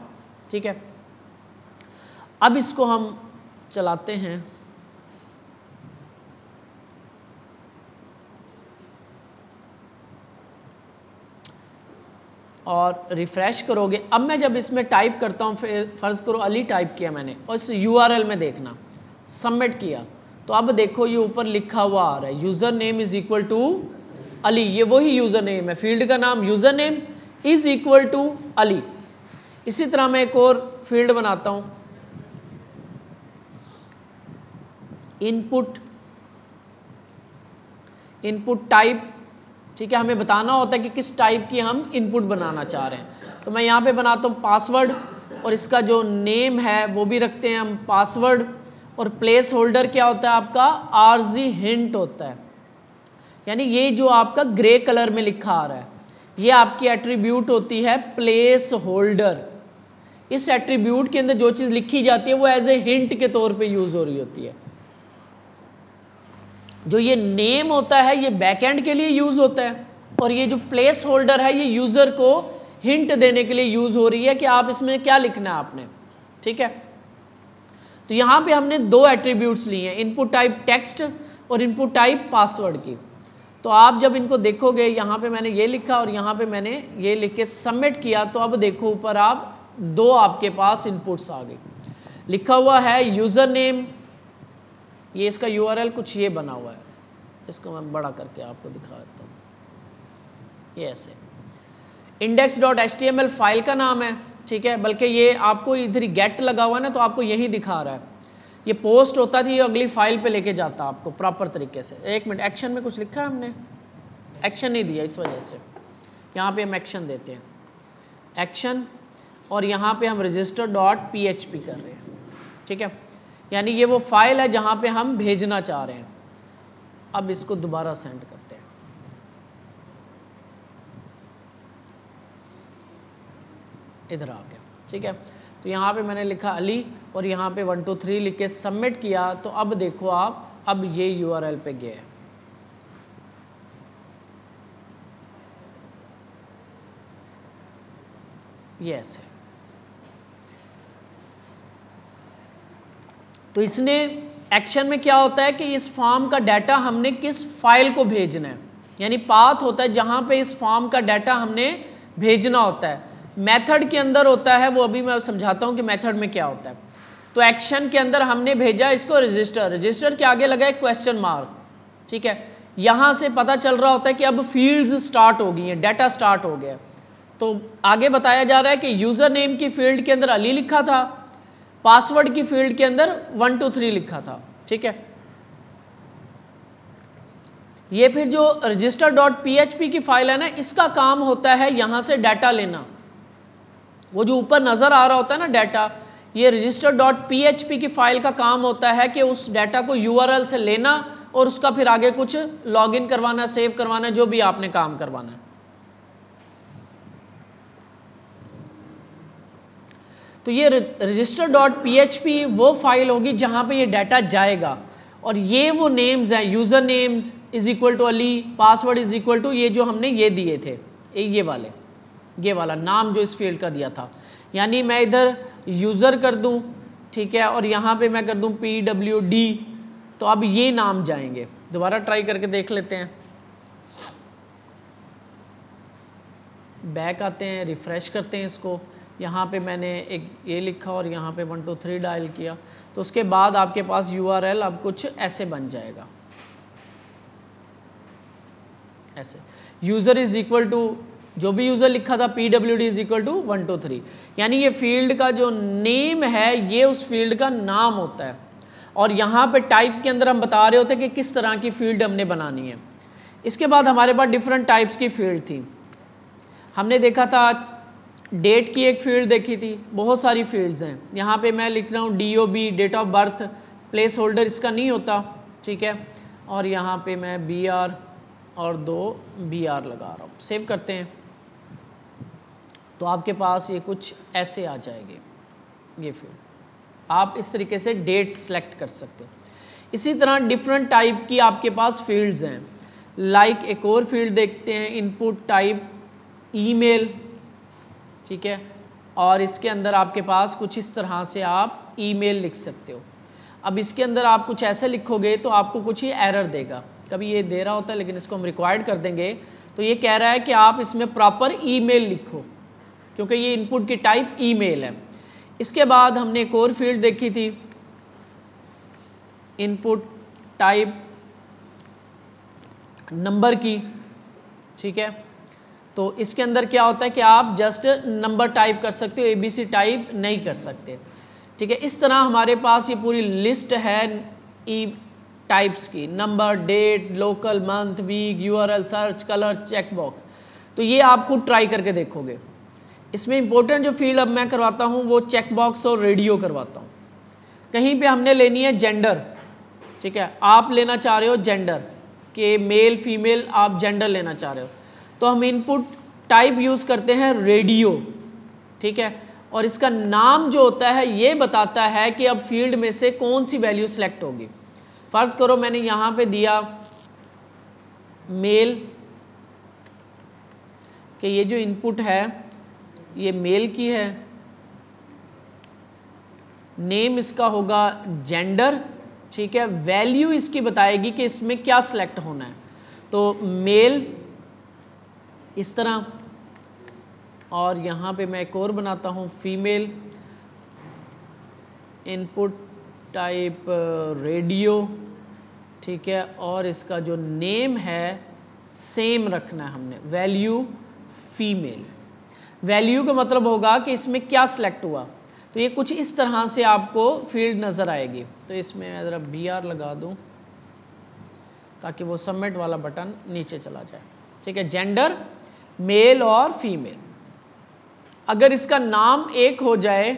ठीक है। अब इसको हम चलाते हैं, और रिफ्रेश करोगे। अब मैं जब इसमें टाइप करता हूँ, फिर फर्ज करो अली टाइप किया मैंने, और इस URL में देखना, सबमिट किया, तो अब देखो ये ऊपर लिखा हुआ आ रहा है, user name is equal to Ali. ये वही यूज़र नेम है, फील्ड का नाम user name is equal to Ali. इसी तरह मैं एक और फील्ड बनाता हूँ, इनपुट, इनपुट टाइप, ठीक है। हमें बताना होता है कि किस टाइप की हम इनपुट बनाना चाह रहे हैं। तो मैं यहाँ पे बनाता हूँ पासवर्ड, और इसका जो नेम है वो भी रखते हैं हम पासवर्ड, और प्लेस होल्डर क्या होता है आपका, RG हिंट होता है। यानी ये जो आपका ग्रे कलर में लिखा आ रहा है, ये आपकी एट्रीब्यूट होती है प्लेस होल्डर। इस एट्रीब्यूट के अंदर जो चीज़ लिखी जाती है वो एज ए हिंट के तौर पे यूज़ हो रही होती है। जो ये नेम होता है ये बैकएंड के लिए यूज़ होता है, और ये जो प्लेस होल्डर है ये यूज़र को हिंट देने के लिए यूज़ हो रही है कि आप इसमें क्या लिखना है आपने, ठीक है। तो यहाँ पे हमने दो एट्रीब्यूट्स लिए हैं, इनपुट टाइप टेक्स्ट और इनपुट टाइप पासवर्ड की। तो आप जब इनको देखोगे, यहाँ पे मैंने ये लिखा और यहाँ पे मैंने ये लिख के सबमिट किया, तो अब देखो ऊपर आप दो आपके पास इनपुट्स आ गए। लिखा हुआ है यूज़र नेम, ये इसका URL कुछ ये बना हुआ है, इसको मैं बड़ा करके आपको दिखा देता हूँ, ये ऐसे index.html फाइल का नाम है, ठीक है। बल्कि ये आपको इधर गेट लगा हुआ है ना, तो आपको यही दिखा रहा है। ये पोस्ट होता था, ये अगली फाइल पे लेके जाता आपको प्रॉपर तरीके से। एक मिनट, एक्शन में कुछ लिखा है हमने? एक्शन नहीं दिया, इस वजह से यहाँ पे हम एक्शन देते हैं, एक्शन, और यहाँ पे हम रजिस्टर डॉट PHP कर रहे हैं, ठीक है। यानी ये वो फाइल है जहाँ पे हम भेजना चाह रहे हैं। अब इसको दोबारा सेंड करते हैं, इधर आ गया, ठीक है। तो यहाँ पे मैंने लिखा अली और यहाँ पे 1 2 3 लिख के सबमिट किया। तो अब देखो आप, अब ये URL पे गए, ये ऐसे। तो इसने एक्शन में क्या होता है कि इस फॉर्म का डाटा हमने किस फाइल को भेजना है, यानी पाथ होता है जहां पे इस फॉर्म का डाटा हमने भेजना होता है। मेथड के अंदर होता है, वो अभी मैं समझाता हूं कि मेथड में क्या होता है। तो एक्शन के अंदर हमने भेजा इसको रजिस्टर, रजिस्टर के आगे लगा एक क्वेश्चन मार्क, ठीक है। यहां से पता चल रहा होता है कि अब फील्ड्स स्टार्ट हो गई हैं, डाटा स्टार्ट हो गया। तो आगे बताया जा रहा है कि यूजर नेम की फील्ड के अंदर अली लिखा था, पासवर्ड की फील्ड के अंदर 1 2 3 लिखा था, ठीक है। ये फिर जो रजिस्टर डॉट PHP की फाइल है ना, इसका काम होता है यहां से डाटा लेना। वो जो ऊपर नजर आ रहा होता है ना डाटा, ये रजिस्टर डॉट PHP की फाइल का काम होता है कि उस डाटा को URL से लेना और उसका फिर आगे कुछ लॉगिन करवाना, सेव करवाना, जो भी आपने काम करवाना है। तो ये रजिस्टर डॉट PHP वो फाइल होगी जहां पे ये डाटा जाएगा, और ये वो नेम्स हैं, user names is equal to Ali, password is equal to ये जो हमने ये दिए थे, ये वाले, ये वाला नाम जो इस फील्ड का दिया था। यानी मैं इधर यूजर कर दूं, ठीक है, और यहां पे मैं कर दूं PWD, तो अब ये नाम जाएंगे। दोबारा ट्राई करके देख लेते हैं, बैक आते हैं, रिफ्रेश करते हैं इसको। यहाँ पे मैंने एक ये लिखा और यहाँ पे 1 2 3 डायल किया, तो उसके बाद आपके पास URL अब कुछ ऐसे बन जाएगा, ऐसे। यूजर इज इक्वल टू जो भी यूजर लिखा था PWD इज इक्वल टू 1 2 3, यानी ये फील्ड का जो नेम है ये उस फील्ड का नाम होता है। और यहाँ पे टाइप के अंदर हम बता रहे होते हैं कि किस तरह की फील्ड हमने बनानी है। इसके बाद हमारे पास डिफरेंट टाइप्स की फील्ड थी। हमने देखा था डेट की एक फील्ड देखी थी, बहुत सारी फील्ड्स हैं। यहाँ पे मैं लिख रहा हूँ DOB, date of birth, place holder इसका नहीं होता, ठीक है। और यहाँ पे मैं BR और 2 BR लगा रहा हूँ, सेव करते हैं। तो आपके पास ये कुछ ऐसे आ जाएगी ये फील्ड। आप इस तरीके से डेट सेलेक्ट कर सकते हो। इसी तरह डिफरेंट टाइप की आपके पास फील्ड्स हैं। लाइक एक और फील्ड देखते हैं, इनपुट टाइप ईमेल, ठीक है। और इसके अंदर आपके पास कुछ इस तरह से आप ईमेल लिख सकते हो। अब इसके अंदर आप कुछ ऐसे लिखोगे तो आपको कुछ ही एरर देगा, कभी ये दे रहा होता है, लेकिन इसको हम रिक्वायर्ड कर देंगे। तो ये कह रहा है कि आप इसमें प्रॉपर ईमेल लिखो, क्योंकि ये इनपुट की टाइप ईमेल है। इसके बाद हमने एक और फील्ड देखी थी, इनपुट टाइप नंबर की, ठीक है। तो इसके अंदर क्या होता है कि आप जस्ट नंबर टाइप कर सकते हो, ABC टाइप नहीं कर सकते, ठीक है। इस तरह हमारे पास ये पूरी लिस्ट है ई टाइप्स की, number, date, local, month, week, URL, search, colour, checkbox. तो ये आप खुद ट्राई करके देखोगे। इसमें इंपॉर्टेंट जो फील्ड अब मैं करवाता हूँ वो चेकबॉक्स और रेडियो करवाता हूँ। कहीं पे हमने लेनी है जेंडर, ठीक है, आप लेना चाह रहे हो जेंडर के मेल फीमेल, आप जेंडर लेना चाह रहे हो, तो हम इनपुट टाइप यूज करते हैं रेडियो, ठीक है। और इसका नाम जो होता है ये बताता है कि अब फील्ड में से कौन सी वैल्यू सिलेक्ट होगी। फर्ज करो मैंने यहां पे दिया मेल, कि ये जो इनपुट है ये मेल की है, नेम इसका होगा जेंडर, ठीक है। वैल्यू इसकी बताएगी कि इसमें क्या सिलेक्ट होना है, तो मेल इस तरह, और यहां पे मैं एक और बनाता हूं फीमेल, इनपुट टाइप रेडियो, ठीक है। और इसका जो नेम है सेम रखना है हमने, वैल्यू फीमेल। वैल्यू का मतलब होगा कि इसमें क्या सिलेक्ट हुआ। तो ये कुछ इस तरह से आपको फील्ड नज़र आएगी। तो इसमें मैं ज़रा BR लगा दूं ताकि वो सबमिट वाला बटन नीचे चला जाए। ठीक है, जेंडर मेल और फीमेल। अगर इसका नाम एक हो जाए,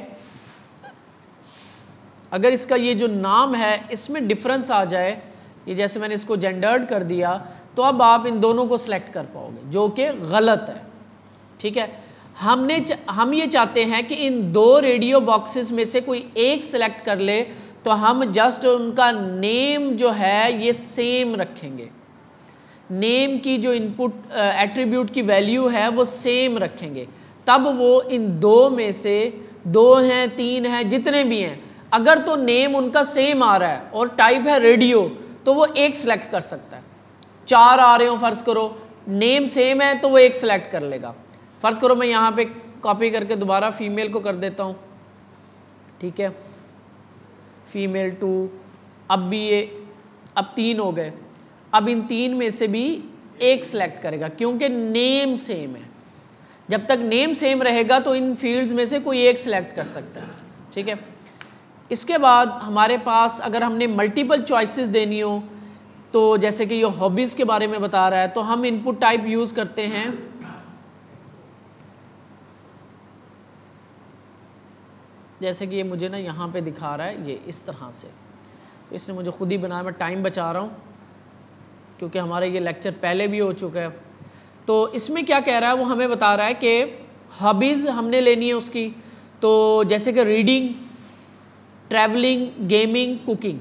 अगर इसका ये जो नाम है इसमें डिफरेंस आ जाए, ये जैसे मैंने इसको जेंडर्ड कर दिया, तो अब आप इन दोनों को सिलेक्ट कर पाओगे, जो कि गलत है। ठीक है, हम ये चाहते हैं कि इन दो रेडियो बॉक्सेस में से कोई एक सिलेक्ट कर ले, तो हम जस्ट उनका नेम जो है ये सेम रखेंगे, नेम की जो इनपुट एट्रीब्यूट की वैल्यू है वो सेम रखेंगे, तब वो इन दो में से 2 हैं 3 हैं जितने भी हैं, अगर तो नेम उनका सेम आ रहा है और टाइप है रेडियो, तो वो एक सिलेक्ट कर सकता है। 4 आ रहे हो फर्ज करो, नेम सेम है तो वो एक सिलेक्ट कर लेगा। फर्ज करो मैं यहाँ पे कॉपी करके दोबारा फीमेल को कर देता हूँ। ठीक है, फीमेल 2, अब भी ये अब 3 हो गए, अब इन 3 में से भी एक सिलेक्ट करेगा क्योंकि नेम सेम है। जब तक नेम सेम रहेगा तो इन फील्ड्स में से कोई एक सिलेक्ट कर सकता है। ठीक है, इसके बाद हमारे पास अगर हमने मल्टीपल चॉइसेस देनी हो, तो जैसे कि ये हॉबीज़ के बारे में बता रहा है, तो हम इनपुट टाइप यूज़ करते हैं जैसे कि ये मुझे ना यहाँ पे दिखा रहा है ये इस तरह से, तो इसने मुझे खुद ही बनाया, मैं टाइम बचा रहा हूँ क्योंकि हमारा ये लेक्चर पहले भी हो चुका है। तो इसमें क्या कह रहा है, वो हमें बता रहा है कि हॉबीज़ हमने लेनी है उसकी, तो जैसे कि रीडिंग, ट्रैवलिंग, गेमिंग, कुकिंग।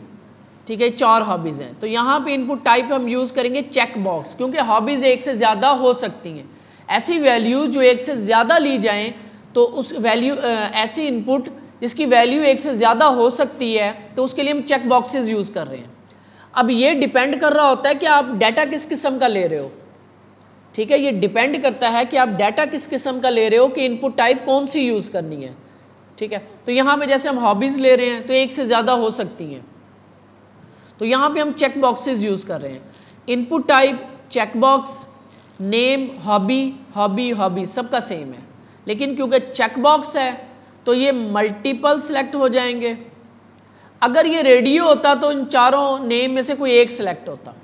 ठीक है, 4 हॉबीज़ हैं। तो यहाँ पे इनपुट टाइप हम यूज़ करेंगे चेक बॉक्स, क्योंकि हॉबीज़ एक से ज़्यादा हो सकती हैं। ऐसी वैल्यू जो एक से ज़्यादा ली जाएं, तो उस वैल्यू ऐसी इनपुट जिसकी वैल्यू एक से ज़्यादा हो सकती है, तो उसके लिए हम चेक बॉक्सेस यूज़ कर रहे हैं। अब ये डिपेंड कर रहा होता है कि आप डाटा किस किस्म का ले रहे हो। ठीक है, ये डिपेंड करता है कि आप डाटा किस किस्म का ले रहे हो कि इनपुट टाइप कौन सी यूज़ करनी है। ठीक है, तो यहाँ पे जैसे हम हॉबीज़ ले रहे हैं तो एक से ज़्यादा हो सकती हैं, तो यहाँ पे हम चेक बॉक्सेस यूज़ कर रहे हैं। Input type check box, name, hobby, hobby, hobby सबका सेम है, लेकिन क्योंकि चेक बॉक्स है तो ये मल्टीपल सिलेक्ट हो जाएंगे। अगर ये रेडियो होता तो इन चारों नेम में से कोई एक सिलेक्ट होता।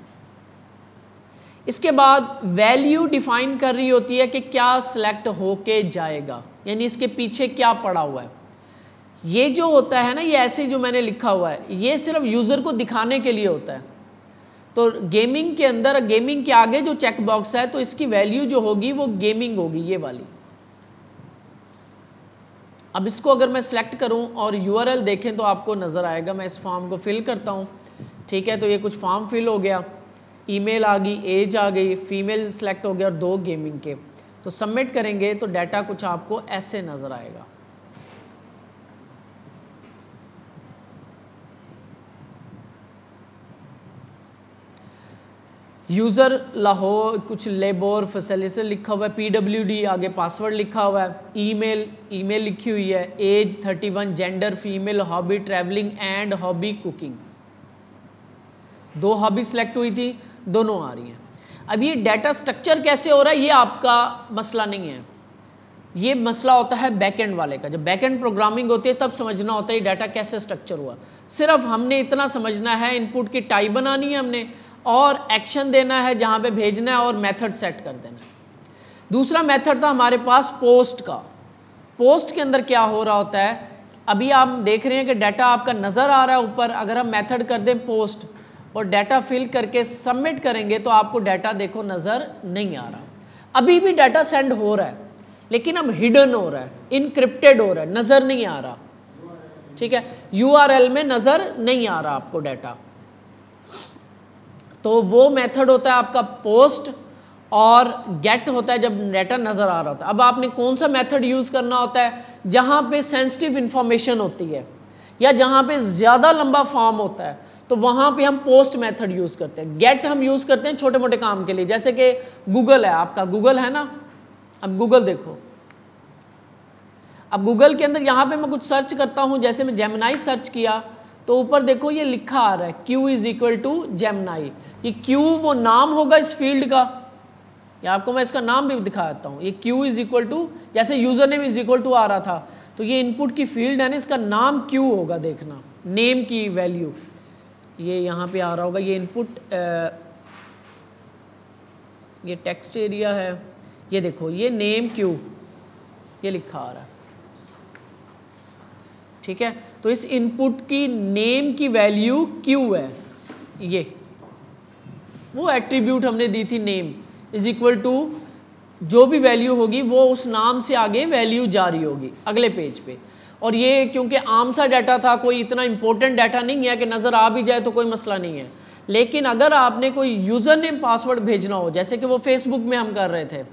इसके बाद वैल्यू डिफाइन कर रही होती है कि क्या सिलेक्ट होके जाएगा, यानी इसके पीछे क्या पड़ा हुआ है। ये जो होता है ना, ये ऐसे जो मैंने लिखा हुआ है, ये सिर्फ यूज़र को दिखाने के लिए होता है। तो गेमिंग के अंदर, गेमिंग के आगे जो चेक बॉक्स है, तो इसकी वैल्यू जो होगी वो गेमिंग होगी, ये वाली। अब इसको अगर मैं सेलेक्ट करूं और URL देखें तो आपको नज़र आएगा। मैं इस फॉर्म को फिल करता हूं। ठीक है, तो ये कुछ फॉर्म फिल हो गया, ईमेल आ गई, एज आ गई, फीमेल सेलेक्ट हो गया और 2 गेमिंग के। तो सबमिट करेंगे तो डाटा कुछ आपको ऐसे नज़र आएगा। यूज़र लाहौर, कुछ लेबर फैसिलिटी लिखा हुआ है, PWD आगे पासवर्ड लिखा हुआ है, ईमेल लिखी हुई है, age 31, gender female, hobby travelling and hobby cooking. 2 hobby select हुई थी, दोनों आ रही हैं। अब ये डाटा स्ट्रक्चर कैसे हो रहा है ये आपका मसला नहीं है, ये मसला होता है बैकएंड वाले का। जब बैकएंड प्रोग्रामिंग होती है तब समझना होता है ये डाटा कैसे स्ट्रक्चर हुआ। सिर्फ हमने इतना समझना है, इनपुट की टाइप बनानी है हमने, और एक्शन देना है जहां पे भेजना है, और मेथड सेट कर देना है। दूसरा मेथड था हमारे पास पोस्ट का। पोस्ट के अंदर क्या हो रहा होता है, अभी आप देख रहे हैं कि डाटा आपका नज़र आ रहा है ऊपर। अगर हम मेथड कर दें पोस्ट और डाटा फिल करके सबमिट करेंगे तो आपको डाटा देखो नज़र नहीं आ रहा। अभी भी डाटा सेंड हो रहा है, लेकिन अब हिडन हो रहा है, इनक्रिप्टेड हो रहा है, नज़र नहीं आ रहा। ठीक है, URL में नज़र नहीं आ रहा आपको डाटा। तो वो मेथड होता है आपका पोस्ट, और गेट होता है जब डाटा नज़र आ रहा होता है। अब आपने कौन सा मेथड यूज़ करना होता है, जहाँ पे सेंसिटिव इंफॉर्मेशन होती है या जहाँ पे ज़्यादा लंबा फॉर्म होता है, तो वहाँ पे हम पोस्ट मेथड यूज़ करते हैं। गेट हम यूज़ करते हैं छोटे मोटे काम के लिए, जैसे कि गूगल है, आपका गूगल है ना। अब गूगल देखो, अब गूगल के अंदर यहाँ पे मैं कुछ सर्च करता हूँ, जैसे मैं जेमिनाई सर्च किया तो ऊपर देखो ये लिखा आ रहा है Q = जेमिनाई। ये Q वो नाम होगा इस फील्ड का, या आपको मैं इसका नाम भी दिखा देता हूँ। ये Q इज इक्वल टू, जैसे user name is equal to आ रहा था, तो ये इनपुट की फील्ड है ना, इसका नाम Q होगा, देखना नेम की वैल्यू ये यहाँ पे आ रहा होगा। ये इनपुट ये टेक्स्ट एरिया है, ये देखो ये नेम Q ये लिखा आ रहा है, ठीक है। तो इस इनपुट की नेम की वैल्यू Q है, ये वो एट्रीब्यूट हमने दी थी नेम इज इक्वल टू, जो भी वैल्यू होगी वो उस नाम से आगे वैल्यू जारी होगी अगले पेज पे। और ये क्योंकि आम सा डाटा था, कोई इतना इंपॉर्टेंट डाटा नहीं है कि नज़र आ भी जाए तो कोई मसला नहीं है। लेकिन अगर आपने कोई यूज़र नेम पासवर्ड भेजना हो, जैसे कि वो फेसबुक में हम कर रहे थे,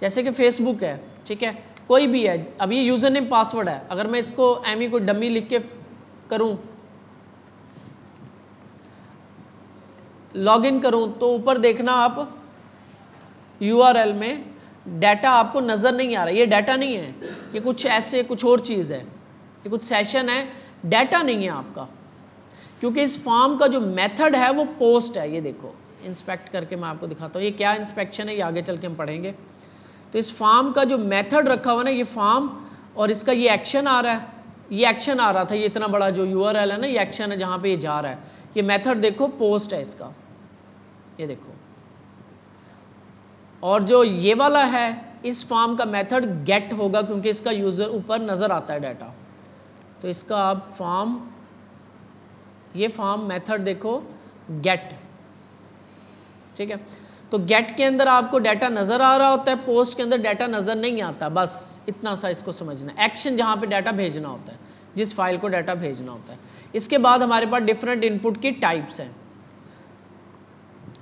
जैसे कि फेसबुक है, ठीक है, कोई भी है, अब ये यूज़र नेम पासवर्ड है, अगर मैं इसको एमी को डमी लिख के करूँ, लॉगिन करूँ, तो ऊपर देखना आप URL में डाटा आपको नज़र नहीं आ रहा। ये डाटा नहीं है, ये कुछ ऐसे कुछ और चीज़ है, ये कुछ सेशन है, डाटा नहीं है आपका। क्योंकि इस फॉर्म का जो मेथड है वो पोस्ट है। ये देखो इंस्पेक्ट करके मैं आपको दिखाता हूँ ये क्या इंस्पेक्शन है, ये आगे चल के हम पढ़ेंगे। तो इस फॉर्म का जो मेथड रखा हुआ ना, ये फॉर्म और इसका ये एक्शन आ रहा है, ये एक्शन आ रहा था, ये इतना बड़ा जो URL है ना, ये एक्शन है जहाँ पे ये जा रहा है। ये मेथड देखो पोस्ट है इसका, ये देखो। और जो ये वाला है, इस फॉर्म का मेथड गेट होगा, क्योंकि इसका यूज़र ऊपर नज़र आता है डाटा। तो इसका आप फॉर्म, ये फॉर्म मेथड देखो गेट, ठीक है। तो गेट के अंदर आपको डाटा नज़र आ रहा होता है, पोस्ट के अंदर डाटा नज़र नहीं आता, बस इतना सा इसको समझना। एक्शन जहाँ पे डाटा भेजना होता है, जिस फाइल को डाटा भेजना होता है। इसके बाद हमारे पास डिफरेंट इनपुट की टाइप्स हैं।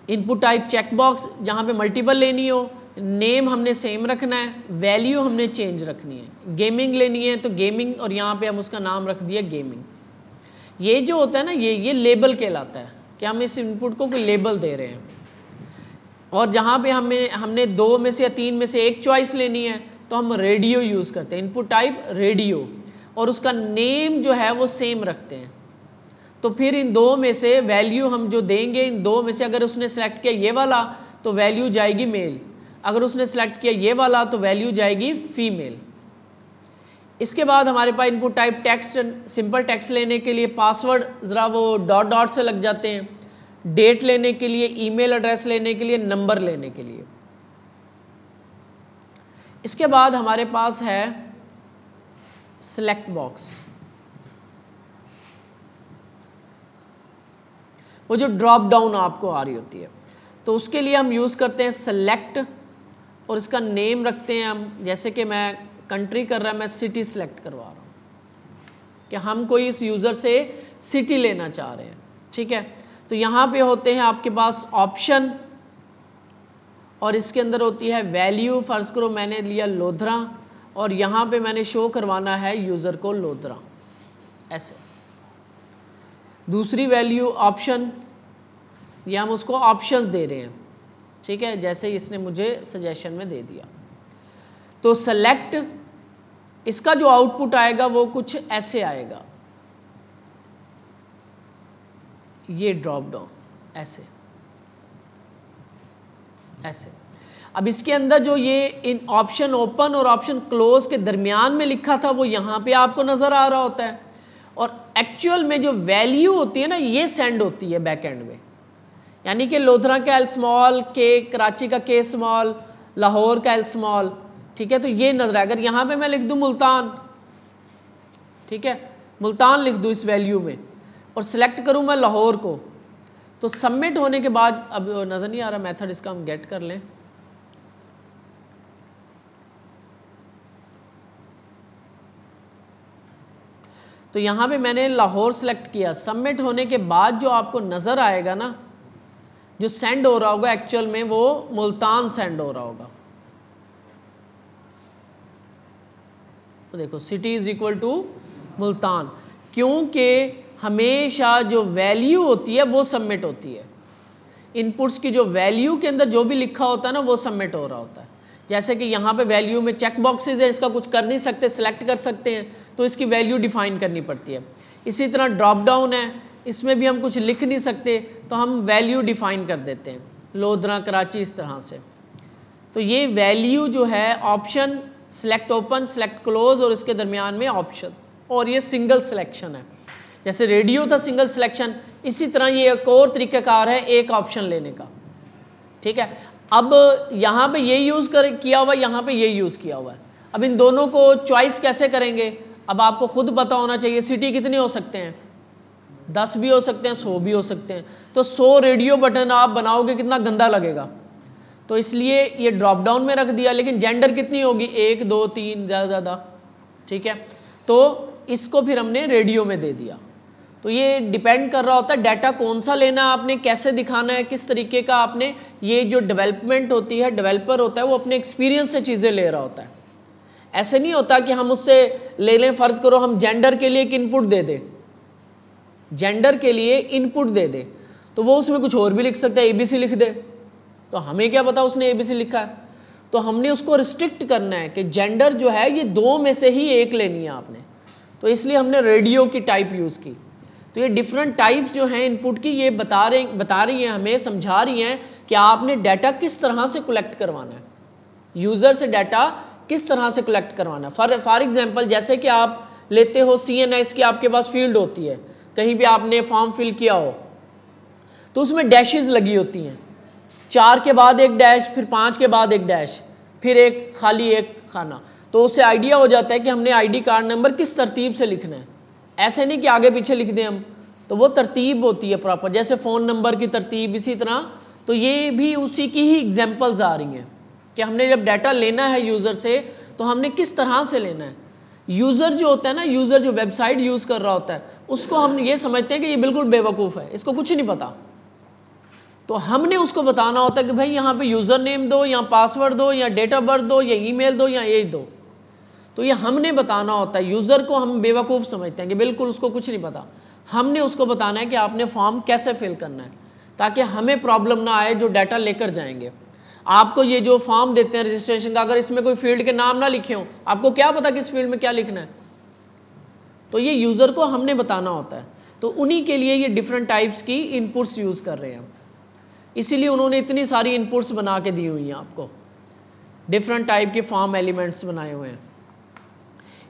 इनपुट टाइप चेकबॉक्स, जहाँ पे मल्टीपल लेनी हो, नेम हमने सेम रखना है, वैल्यू हमने चेंज रखनी है। गेमिंग लेनी है तो गेमिंग, और यहाँ पे हम उसका नाम रख दिया गेमिंग। ये जो होता है ना, ये लेबल कहलाता है कि हम इस इनपुट को कोई लेबल दे रहे हैं। और जहाँ पे हमने 2 में से या 3 में से एक चॉइस लेनी है, तो हम रेडियो यूज़ करते हैं, इनपुट टाइप रेडियो, और उसका नेम जो है वो सेम रखते हैं। तो फिर इन 2 में से वैल्यू हम जो देंगे, इन 2 में से अगर उसने सेलेक्ट किया ये वाला तो वैल्यू जाएगी मेल, अगर उसने सेलेक्ट किया ये वाला तो वैल्यू जाएगी फीमेल। इसके बाद हमारे पास input type text, simple text लेने के लिए पासवर्ड ज़रा वो डॉट डॉट से लग जाते हैं, डेट लेने के लिए, ईमेल एड्रेस लेने के लिए, नंबर लेने के लिए। इसके बाद हमारे पास है सिलेक्ट बॉक्स, वो जो ड्रॉप डाउन आपको आ रही होती है। तो उसके लिए हम यूज़ करते हैं सेलेक्ट, और इसका नेम रखते हैं हम, जैसे कि मैं कंट्री कर रहा है, मैं सिटी सेलेक्ट करवा रहा हूँ कि हम कोई इस यूज़र से सिटी लेना चाह रहे हैं, ठीक है। तो यहाँ पे होते हैं आपके पास ऑप्शन, और इसके अंदर होती है वैल्यू। फर्ज करो मैंने लिया लोधरा, और यहाँ पे मैंने शो करवाना है यूज़र को लोधरा, ऐसे। दूसरी वैल्यू ऑप्शन, ये हम उसको ऑप्शंस दे रहे हैं, ठीक है, जैसे इसने मुझे सजेशन में दे दिया। तो सेलेक्ट, इसका जो आउटपुट आएगा वो कुछ ऐसे आएगा, ये ड्रॉप डाउन ऐसे ऐसे। अब इसके अंदर जो ये इन ऑप्शन ओपन और ऑप्शन क्लोज के दरमियान में लिखा था वो यहाँ पे आपको नजर आ रहा होता है, और एक्चुअल में जो वैल्यू होती है ना, ये सेंड होती है बैक एंड में। यानी कि लोधरा का एल स्मॉल, के कराची का के स्मॉल, लाहौर का एल स्मॉल, ठीक है। तो ये नजर है। अगर यहाँ पे मैं लिख दूँ मुल्तान, ठीक है, मुल्तान लिख दूँ इस वैल्यू में, और सिलेक्ट करूँ मैं लाहौर को, तो सबमिट होने के बाद, अब नजर नहीं आ रहा मेथड, इसका हम गेट कर लें। तो यहाँ पे मैंने लाहौर सेलेक्ट किया, सबमिट होने के बाद जो आपको नजर आएगा ना, जो सेंड हो रहा होगा एक्चुअल में वो मुल्तान सेंड हो रहा होगा। तो देखो city is equal to Multan, क्योंकि हमेशा जो वैल्यू होती है वो सबमिट होती है। इनपुट्स की जो वैल्यू के अंदर जो भी लिखा होता है ना, वो सबमिट हो रहा होता है। जैसे कि यहाँ पे वैल्यू में चेक बॉक्सेस है, इसका कुछ कर नहीं सकते, सिलेक्ट कर सकते हैं, तो इसकी वैल्यू डिफाइन करनी पड़ती है। इसी तरह ड्रॉप डाउन है, इसमें भी हम कुछ लिख नहीं सकते, तो हम वैल्यू डिफाइन कर देते हैं, लोधरा कराची, इस तरह से। तो ये वैल्यू जो है option select open, select close और इसके दरमियान में ऑप्शन, और ये सिंगल सिलेक्शन है। जैसे रेडियो था सिंगल सिलेक्शन, इसी तरह ये एक और तरीकाकार है एक ऑप्शन लेने का। ठीक है, अब यहाँ पे ये यूज़ किया हुआ, यहाँ पे ये यूज़ किया हुआ है। अब इन दोनों को चॉइस कैसे करेंगे, अब आपको खुद पता होना चाहिए। सिटी कितने हो सकते हैं, 10 भी हो सकते हैं, 100 भी हो सकते हैं। तो 100 रेडियो बटन आप बनाओगे कितना गंदा लगेगा, तो इसलिए ये ड्रॉप डाउन में रख दिया। लेकिन जेंडर कितनी होगी, 1 2 3 ज़्यादा। ठीक है, तो इसको फिर हमने रेडियो में दे दिया। तो ये डिपेंड कर रहा होता है डाटा कौन सा लेना है आपने, कैसे दिखाना है, किस तरीके का आपने। ये जो डेवलपमेंट होती है, डेवलपर होता है वो अपने एक्सपीरियंस से चीज़ें ले रहा होता है। ऐसे नहीं होता कि हम उससे ले लें, फ़र्ज़ करो हम जेंडर के लिए एक इनपुट दे दें, जेंडर के लिए इनपुट दे दे, तो वो उसमें कुछ और भी लिख सकता है, ABC लिख दे, तो हमें क्या पता उसने ABC लिखा है। तो हमने उसको रिस्ट्रिक्ट करना है कि जेंडर जो है ये 2 में से ही एक लेनी है आपने, तो इसलिए हमने रेडियो की टाइप यूज़ की। तो ये डिफरेंट टाइप्स जो हैं इनपुट की, ये बता रही हैं हमें, समझा रही हैं कि आपने डाटा किस तरह से कलेक्ट करवाना है, यूज़र से डाटा किस तरह से कलेक्ट करवाना है। फॉर एग्जांपल जैसे कि आप लेते हो CNS की आपके पास फील्ड होती है, कहीं भी आपने फॉर्म फिल किया हो तो उसमें डैशेस लगी होती हैं, 4 के बाद एक डैश, फिर 5 के बाद एक डैश, फिर एक खाली एक खाना। तो उससे आइडिया हो जाता है कि हमने ID कार्ड नंबर किस तरतीब से लिखना है। ऐसे नहीं कि आगे पीछे लिख दें हम, तो वो तरतीब होती है प्रॉपर, जैसे फ़ोन नंबर की तरतीब, इसी तरह। तो ये भी उसी की ही एग्जांपल्स आ रही हैं कि हमने जब डाटा लेना है यूज़र से तो हमने किस तरह से लेना है। यूज़र जो होता है ना, यूज़र जो वेबसाइट यूज़ कर रहा होता है, उसको हम ये समझते हैं कि ये बिल्कुल बेवकूफ़ है, इसको कुछ नहीं पता। तो हमने उसको बताना होता है कि भाई यहाँ पे यूज़र नेम दो, या पासवर्ड दो, या डेट ऑफ बर्थ दो, या ईमेल दो, या एज दो। तो ये हमने बताना होता है। यूज़र को हम बेवकूफ़ समझते हैं कि बिल्कुल उसको कुछ नहीं पता। हमने उसको बताना है कि आपने फॉर्म कैसे फिल करना है, ताकि हमें प्रॉब्लम ना आए जो डाटा लेकर जाएंगे। आपको ये जो फॉर्म देते हैं रजिस्ट्रेशन का, अगर इसमें कोई फील्ड के नाम ना लिखे हों, आपको क्या पता किस फील्ड में क्या लिखना है। तो ये यूज़र को हमने बताना होता है। तो उन्हीं के लिए ये डिफरेंट टाइप्स की इनपुट्स यूज़ कर रहे हैं, इसीलिए उन्होंने इतनी सारी इनपुट्स बना के दी हुई हैं आपको, डिफरेंट टाइप के फॉर्म एलिमेंट्स बनाए हुए हैं।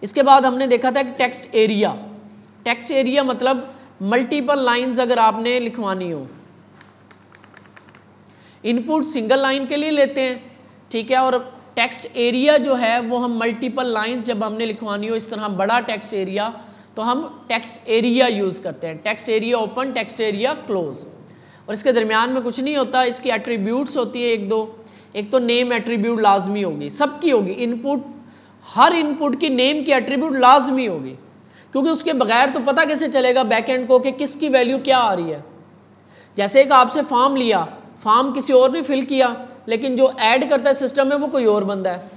इसके बाद हमने देखा था कि टेक्स्ट एरिया। टेक्स्ट एरिया मतलब मल्टीपल लाइंस अगर आपने लिखवानी हो। इनपुट सिंगल लाइन के लिए लेते हैं, ठीक है, और टेक्स्ट एरिया जो है वो हम मल्टीपल लाइंस जब हमने लिखवानी हो, इस तरह बड़ा टेक्स्ट एरिया, तो हम टेक्स्ट एरिया यूज़ करते हैं। Text area open, text area close, और इसके दरमियान में कुछ नहीं होता। इसकी एट्रीब्यूट्स होती है एक दो। एक तो नेम एट्रीब्यूट लाजमी होगी, सबकी होगी। इनपुट, हर इनपुट की नेम की एट्रीब्यूट लाजमी होगी, क्योंकि उसके बगैर तो पता कैसे चलेगा बैकएंड को कि किसकी वैल्यू क्या आ रही है। जैसे एक आपसे फॉर्म लिया, फॉर्म किसी और ने फिल किया, लेकिन जो ऐड करता है सिस्टम में वो कोई और बंदा है।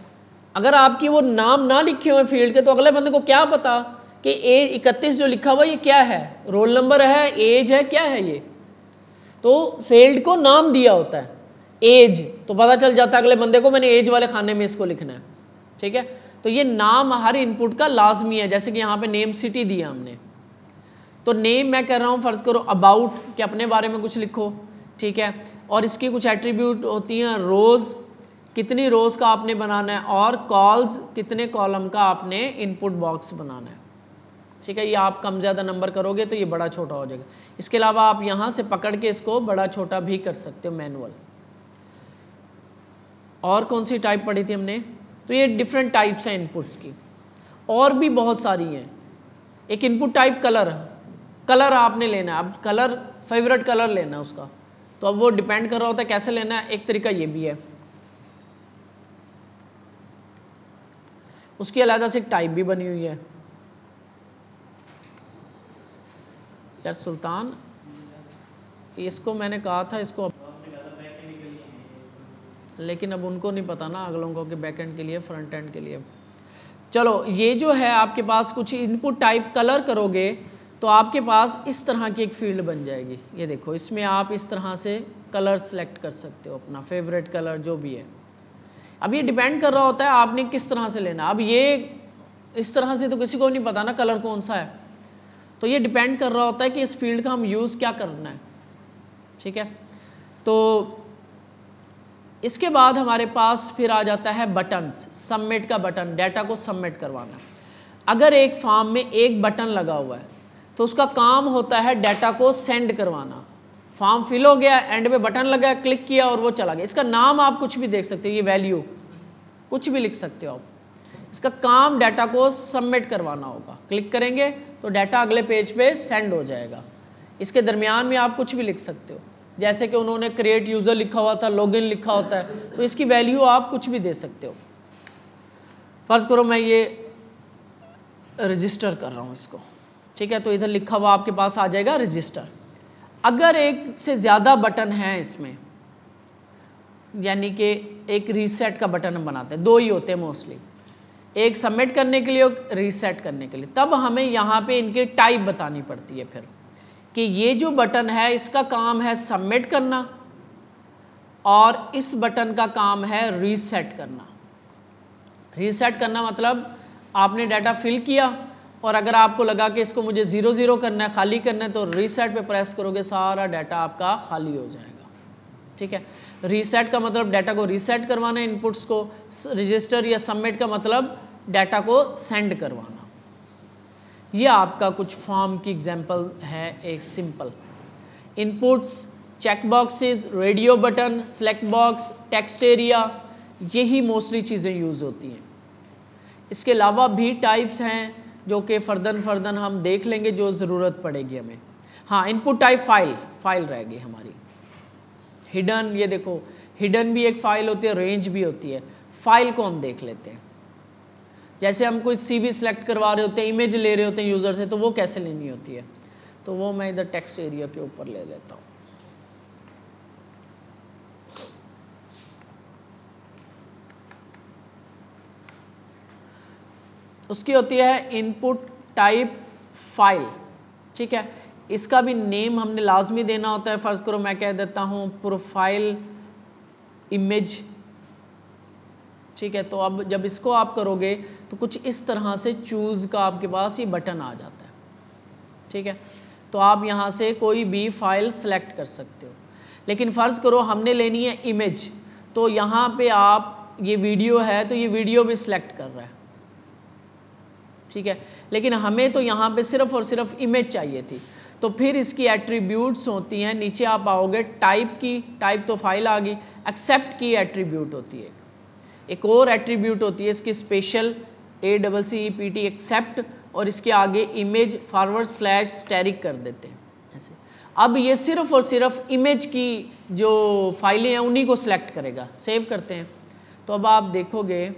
अगर आपकी वो नाम ना लिखे हुए फील्ड के, तो अगले बंदे को क्या पता कि A31 जो लिखा हुआ ये क्या है, रोल नंबर है, एज है, क्या है ये। तो फील्ड को नाम दिया होता है, एज, तो पता चल जाता है अगले बंदे को मैंने एज वाले खाने में इसको लिखना है। ठीक है, तो ये नाम हर इनपुट का लाजमी है। जैसे कि यहाँ पे नेम सिटी दिया हमने, तो नेम मैं कह रहा हूँ, फर्ज करो अबाउट, कि अपने बारे में कुछ लिखो, ठीक है, और इसकी कुछ एट्रीब्यूट होती हैं। रोज़, कितनी रोज़ का आपने बनाना है, और कॉल्स, कितने कॉलम का आपने इनपुट बॉक्स बनाना है। ठीक है, ये आप कम ज़्यादा नंबर करोगे तो ये बड़ा छोटा हो जाएगा। इसके अलावा आप यहाँ से पकड़ के इसको बड़ा छोटा भी कर सकते हो मैनुअल। और कौन सी टाइप पढ़ी थी हमने, तो ये डिफरेंट टाइप्स हैं इनपुट्स की, और भी बहुत सारी हैं। एक इनपुट टाइप कलर, कलर आपने लेना है। अब कलर, फेवरेट कलर लेना है उसका, तो अब वो डिपेंड कर रहा होता है कैसे लेना है। एक तरीका ये भी है, उसकी अलग से एक टाइप भी बनी हुई है। यार सुल्तान, इसको मैंने कहा था इसको, लेकिन अब उनको नहीं पता ना अगलों को कि बैक एंड के लिए, फ्रंट एंड के लिए। चलो, ये जो है आपके पास कुछ इनपुट टाइप कलर करोगे तो आपके पास इस तरह की एक फील्ड बन जाएगी। ये देखो, इसमें आप इस तरह से कलर सेलेक्ट कर सकते हो, अपना फेवरेट कलर जो भी है। अब ये डिपेंड कर रहा होता है आपने किस तरह से लेना। अब ये इस तरह से तो किसी को नहीं पता ना कलर कौन सा है, तो ये डिपेंड कर रहा होता है कि इस फील्ड का हम यूज़ क्या करना है। ठीक है, तो इसके बाद हमारे पास फिर आ जाता है बटन्स, सबमिट का बटन, डाटा को सबमिट करवाना। अगर एक फॉर्म में एक बटन लगा हुआ है तो उसका काम होता है डाटा को सेंड करवाना। फॉर्म फिल हो गया, एंड में बटन लगा, क्लिक किया और वो चला गया। इसका नाम आप कुछ भी देख सकते हो, ये वैल्यू कुछ भी लिख सकते हो आप। इसका काम डाटा को सबमिट करवाना होगा। क्लिक करेंगे तो डाटा अगले पेज पे सेंड हो जाएगा। इसके दरमियान में आप कुछ भी लिख सकते हो, जैसे कि उन्होंने क्रिएट यूजर लिखा हुआ था, लॉगिन लिखा होता है, तो इसकी वैल्यू आप कुछ भी दे सकते हो। फर्ज करो मैं ये रजिस्टर कर रहा हूँ इसको, ठीक है, तो इधर लिखा हुआ आपके पास आ जाएगा रजिस्टर। अगर एक से ज़्यादा बटन है इसमें, यानी कि एक रीसेट का बटन हम बनाते हैं, दो ही होते हैं मोस्टली, एक सबमिट करने के लिए और रीसेट करने के लिए, तब हमें यहाँ पे इनकी टाइप बतानी पड़ती है फिर कि ये जो बटन है इसका काम है सबमिट करना और इस बटन का काम है रीसेट करना। रीसेट करना मतलब आपने डाटा फिल किया और अगर आपको लगा कि इसको मुझे 0 करना है, खाली करना है, तो रीसेट पे प्रेस करोगे, सारा डाटा आपका खाली हो जाएगा। ठीक है, रीसेट का मतलब डाटा को रीसेट करवाना, इनपुट्स को। रजिस्टर या सबमिट का मतलब डाटा को सेंड करवाना। ये आपका कुछ फॉर्म की एग्जांपल है, एक simple. Inputs, check boxes, radio button, select box, text area, यही मोस्टली चीज़ें यूज़ होती हैं। इसके अलावा भी टाइप्स हैं जो कि फर्दन हम देख लेंगे जो ज़रूरत पड़ेगी हमें। हाँ, इनपुट टाइप फाइल रहेगी हमारी। हिडन, ये देखो, हिडन भी एक फाइल होती है, रेंज भी होती है। फाइल को हम देख लेते हैं। जैसे हम कोई CV सिलेक्ट करवा रहे होते हैं, इमेज ले रहे होते हैं यूज़र से, तो वो कैसे लेनी होती है, तो वो मैं इधर टेक्स्ट एरिया के ऊपर ले लेता हूँ। उसकी होती है इनपुट टाइप फाइल। ठीक है, इसका भी नेम हमने लाजमी देना होता है। फर्ज करो मैं कह देता हूँ प्रोफाइल इमेज। ठीक है, तो अब जब इसको आप करोगे तो कुछ इस तरह से चूज़ का आपके पास ये बटन आ जाता है। ठीक है, तो आप यहाँ से कोई भी फाइल सेलेक्ट कर सकते हो। लेकिन फ़र्ज़ करो हमने लेनी है इमेज, तो यहाँ पे आप, ये वीडियो है तो ये वीडियो भी सिलेक्ट कर रहा है। ठीक है, लेकिन हमें तो यहाँ पे सिर्फ और सिर्फ इमेज चाहिए थी, तो फिर इसकी एट्रीब्यूट्स होती हैं। नीचे आप आओगे टाइप की, टाइप तो फाइल आ गई। एक्सेप्ट की एट्रीब्यूट होती है, एक और एट्रीब्यूट होती है इसकी स्पेशल, ACCEPT एक्सेप्ट, और इसके आगे इमेज /* कर देते हैं ऐसे। अब ये सिर्फ और सिर्फ इमेज की जो फाइलें हैं उन्हीं को सिलेक्ट करेगा। सेव करते हैं, तो अब आप देखोगे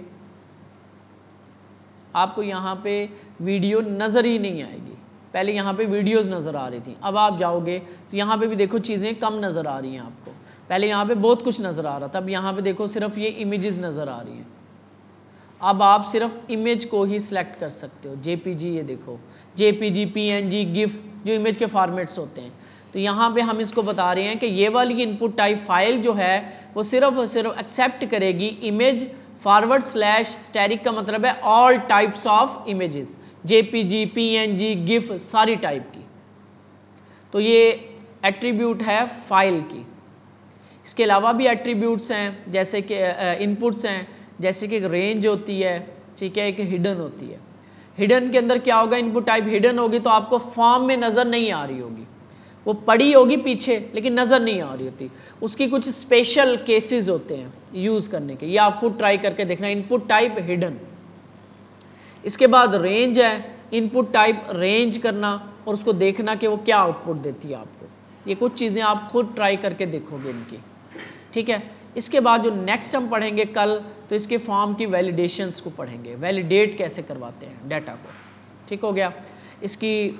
आपको यहाँ पे वीडियो नज़र ही नहीं आएगी। पहले यहाँ पे वीडियोस नज़र आ रही थी, अब आप जाओगे तो यहाँ पे भी देखो चीज़ें कम नज़र आ रही हैं आपको। पहले यहाँ पे बहुत कुछ नज़र आ रहा था, अब यहाँ पे देखो सिर्फ ये इमेजेस नज़र आ रही हैं। अब आप सिर्फ इमेज को ही सिलेक्ट कर सकते हो। JPG, ये देखो JPG, PNG, GIF, जो इमेज के फॉर्मेट्स होते हैं। तो यहाँ पे हम इसको बता रहे हैं कि ये वाली इनपुट टाइप फाइल जो है वो सिर्फ और सिर्फ एक्सेप्ट करेगी इमेज /* का मतलब है all types of images, JPG, PNG, GIF, सारी टाइप की। तो ये एट्रीब्यूट है फाइल की। इसके अलावा भी एट्रीब्यूट्स हैं, जैसे कि इनपुट्स हैं, जैसे कि एक रेंज होती है, ठीक है, एक हिडन होती है। हिडन के अंदर क्या होगा, इनपुट टाइप हिडन होगी तो आपको फॉर्म में नज़र नहीं आ रही होगी, वो पड़ी होगी पीछे लेकिन नज़र नहीं आ रही होती। उसकी कुछ स्पेशल केसेस होते हैं यूज़ करने के, ये आप खुद ट्राई करके देखना। Input type hidden. इसके बाद रेंज है, इनपुट टाइप रेंज करना और उसको देखना कि वो क्या आउटपुट देती है आपको। ये कुछ चीज़ें आप खुद ट्राई करके देखोगे इनकी। ठीक है, इसके बाद जो नेक्स्ट हम पढ़ेंगे कल, तो इसके फॉर्म की वैलिडेशंस को पढ़ेंगे, वैलिडेट कैसे करवाते हैं डाटा को। ठीक हो गया। इसकी